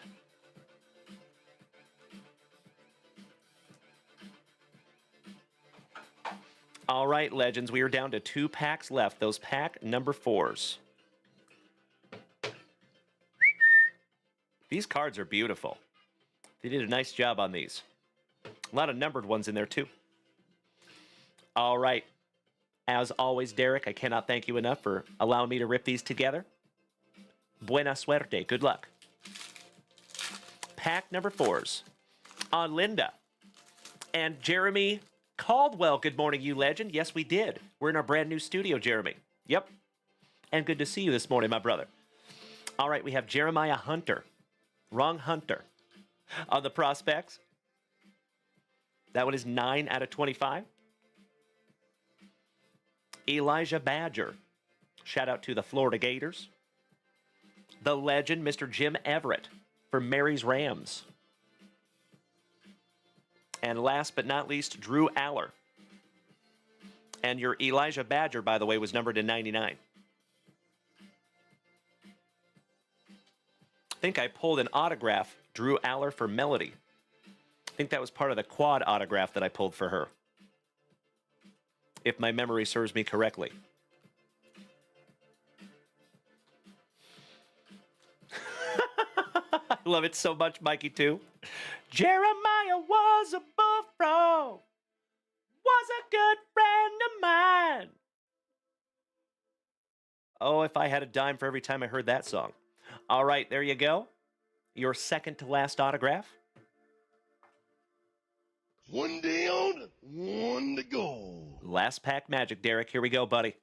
All right, Legends, we are down to 2 packs left. Those pack number 4s. These cards are beautiful. They did a nice job on these. A lot of numbered ones in there, too. All right. As always, Derek, I cannot thank you enough for allowing me to rip these together. Buena suerte. Good luck. Pack number 4s. On Linda. And Jeremy Caldwell. Good morning, you legend. Yes, we did. We're in our brand new studio, Jeremy. Yep. And good to see you this morning, my brother. All right, we have Jeremiah Hunter. Wrong Hunter. On the prospects. That one is 9 out of 25. Elijah Badger. Shout out to the Florida Gators. The legend, Mr. Jim Everett for Mary's Rams. And last but not least, Drew Aller. And your Elijah Badger, by the way, was numbered to 99. I think I pulled an autograph, Drew Aller for Melody. I think that was part of the quad autograph that I pulled for her, if my memory serves me correctly. I love it so much, Mikey, too. Jeremiah was a bullfrog, was a good friend of mine. Oh, if I had a dime for every time I heard that song. All right, there you go. Your second to last autograph. One down, one to go. Last pack magic, Derek. Here we go, buddy.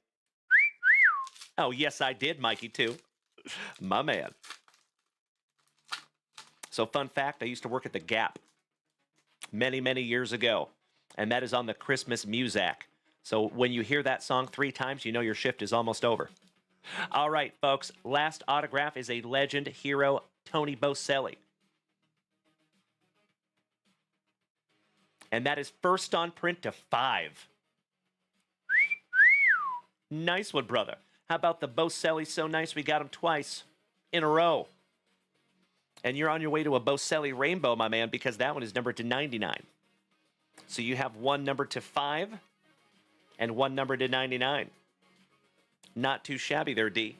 Oh, yes, I did, Mikey, too. My man. So, fun fact, I used to work at the Gap many, many years ago, and that is on the Christmas Muzak. So, when you hear that song 3 times, you know your shift is almost over. All right, folks, last autograph is a legend hero, Tony Boselli. And that is first on print to 5. Nice one, brother. How about the Boselli? So nice we got him twice in a row. And you're on your way to a Boselli Rainbow, my man, because that one is numbered to 99. So you have one numbered to 5 and one numbered to 99. Not too shabby there, D.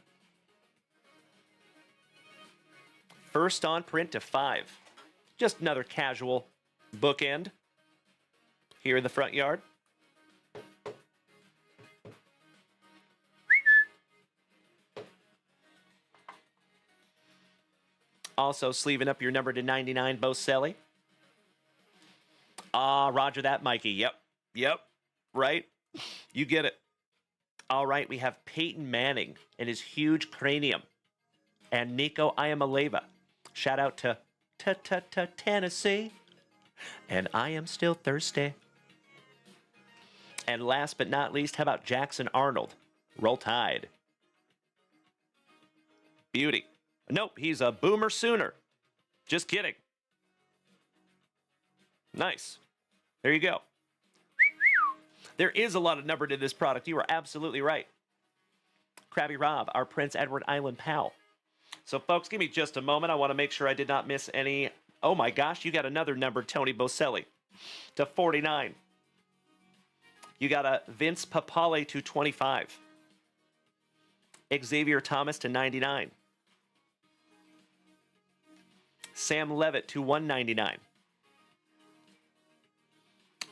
First on print to 5. Just another casual bookend here in the front yard. Also sleeving up your number to 99, Boselli. Roger that, Mikey. Yep, right? You get it. All right, we have Peyton Manning and his huge cranium. And Nico Iamaleva. Shout out to Tennessee. And I am still thirsty. And last but not least, how about Jackson Arnold? Roll Tide. Beauty. Nope, he's a Boomer Sooner. Just kidding. Nice. There you go. There is a lot of numbered in this product. You are absolutely right. Krabby Rob, our Prince Edward Island pal. So, folks, give me just a moment. I want to make sure I did not miss any. Oh, my gosh, you got another numbered Tony Boselli to 49. You got a Vince Papale to 25. Xavier Thomas to 99. Sam Levitt to 199.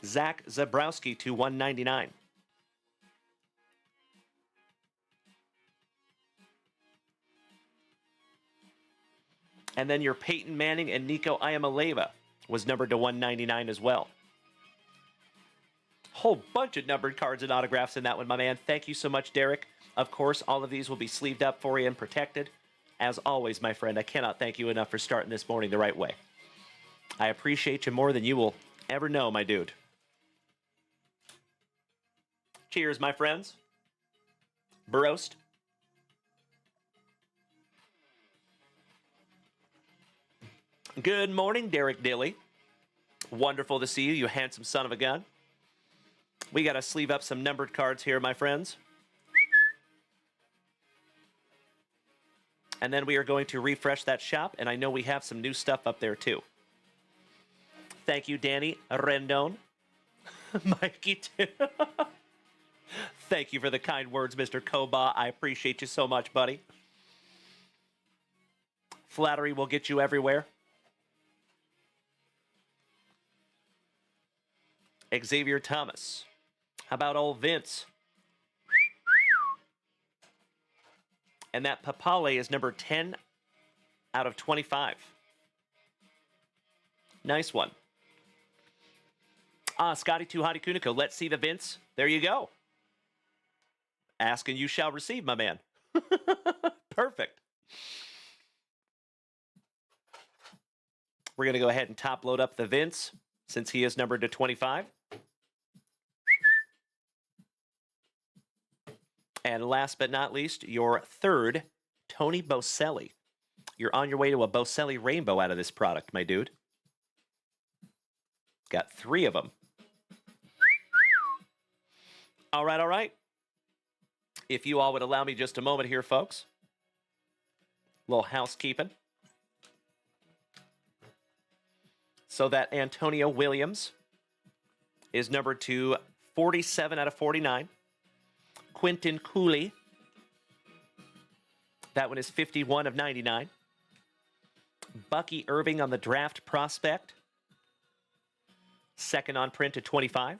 Zach Zabrowski to 199. And then your Peyton Manning and Nico Iamaleva was numbered to 199 as well. Whole bunch of numbered cards and autographs in that one, my man. Thank you so much, Derek. Of course, all of these will be sleeved up for you and protected. As always, my friend, I cannot thank you enough for starting this morning the right way. I appreciate you more than you will ever know, my dude. Cheers, my friends. Broast. Good morning, Derek Dilly. Wonderful to see you, you handsome son of a gun. We got to sleeve up some numbered cards here, my friends. And then we are going to refresh that shop, and I know we have some new stuff up there, too. Thank you, Danny Rendon. Mikey, too. Thank you for the kind words, Mr. Koba. I appreciate you so much, buddy. Flattery will get you everywhere. Xavier Thomas. How about old Vince? And that Papale is number 10 out of 25. Nice one. Scotty Tuhati Kuniko. Let's see the Vince. There you go. Ask and you shall receive, my man. Perfect. We're going to go ahead and top load up the Vince since he is numbered to 25. And last but not least, your third, Tony Boselli. You're on your way to a Boselli rainbow out of this product, my dude. Got 3 of them. All right, all right. If you all would allow me just a moment here, folks. A little housekeeping. So that Antonio Williams is numbered to 47 out of 49. Quentin Cooley. That one is 51 of 99. Bucky Irving on the draft prospect. Second on print to 25.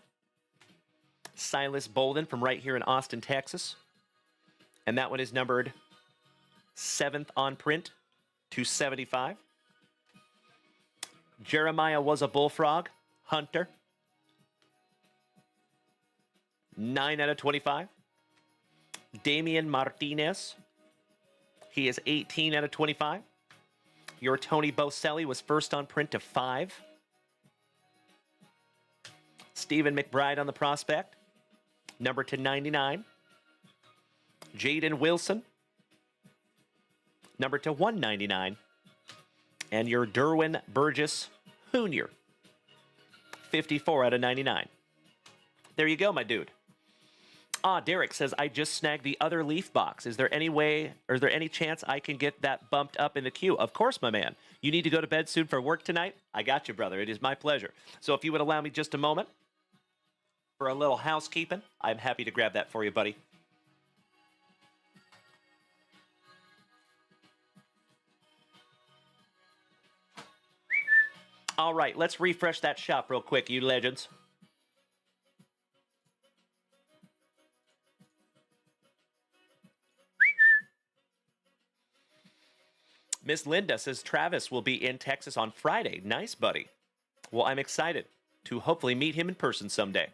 Silas Bolden from right here in Austin, Texas. And that one is numbered 7th on print to 75. Jeremiah was a Bullfrog. Hunter. 9 out of 25. Damian Martinez. He is 18 out of 25. Your Tony Boselli was first on print to 5. Stephen McBride on the prospect. Number to 99. Jaden Wilson. Number to 199. And your Derwin Burgess Jr. 54 out of 99. There you go, my dude. Derek says, I just snagged the other leaf box. Is there any way, or is there any chance I can get that bumped up in the queue? Of course, my man. You need to go to bed soon for work tonight? I got you, brother. It is my pleasure. So if you would allow me just a moment for a little housekeeping, I'm happy to grab that for you, buddy. All right, let's refresh that shop real quick, you legends. Miss Linda says Travis will be in Texas on Friday. Nice, buddy. Well, I'm excited to hopefully meet him in person someday.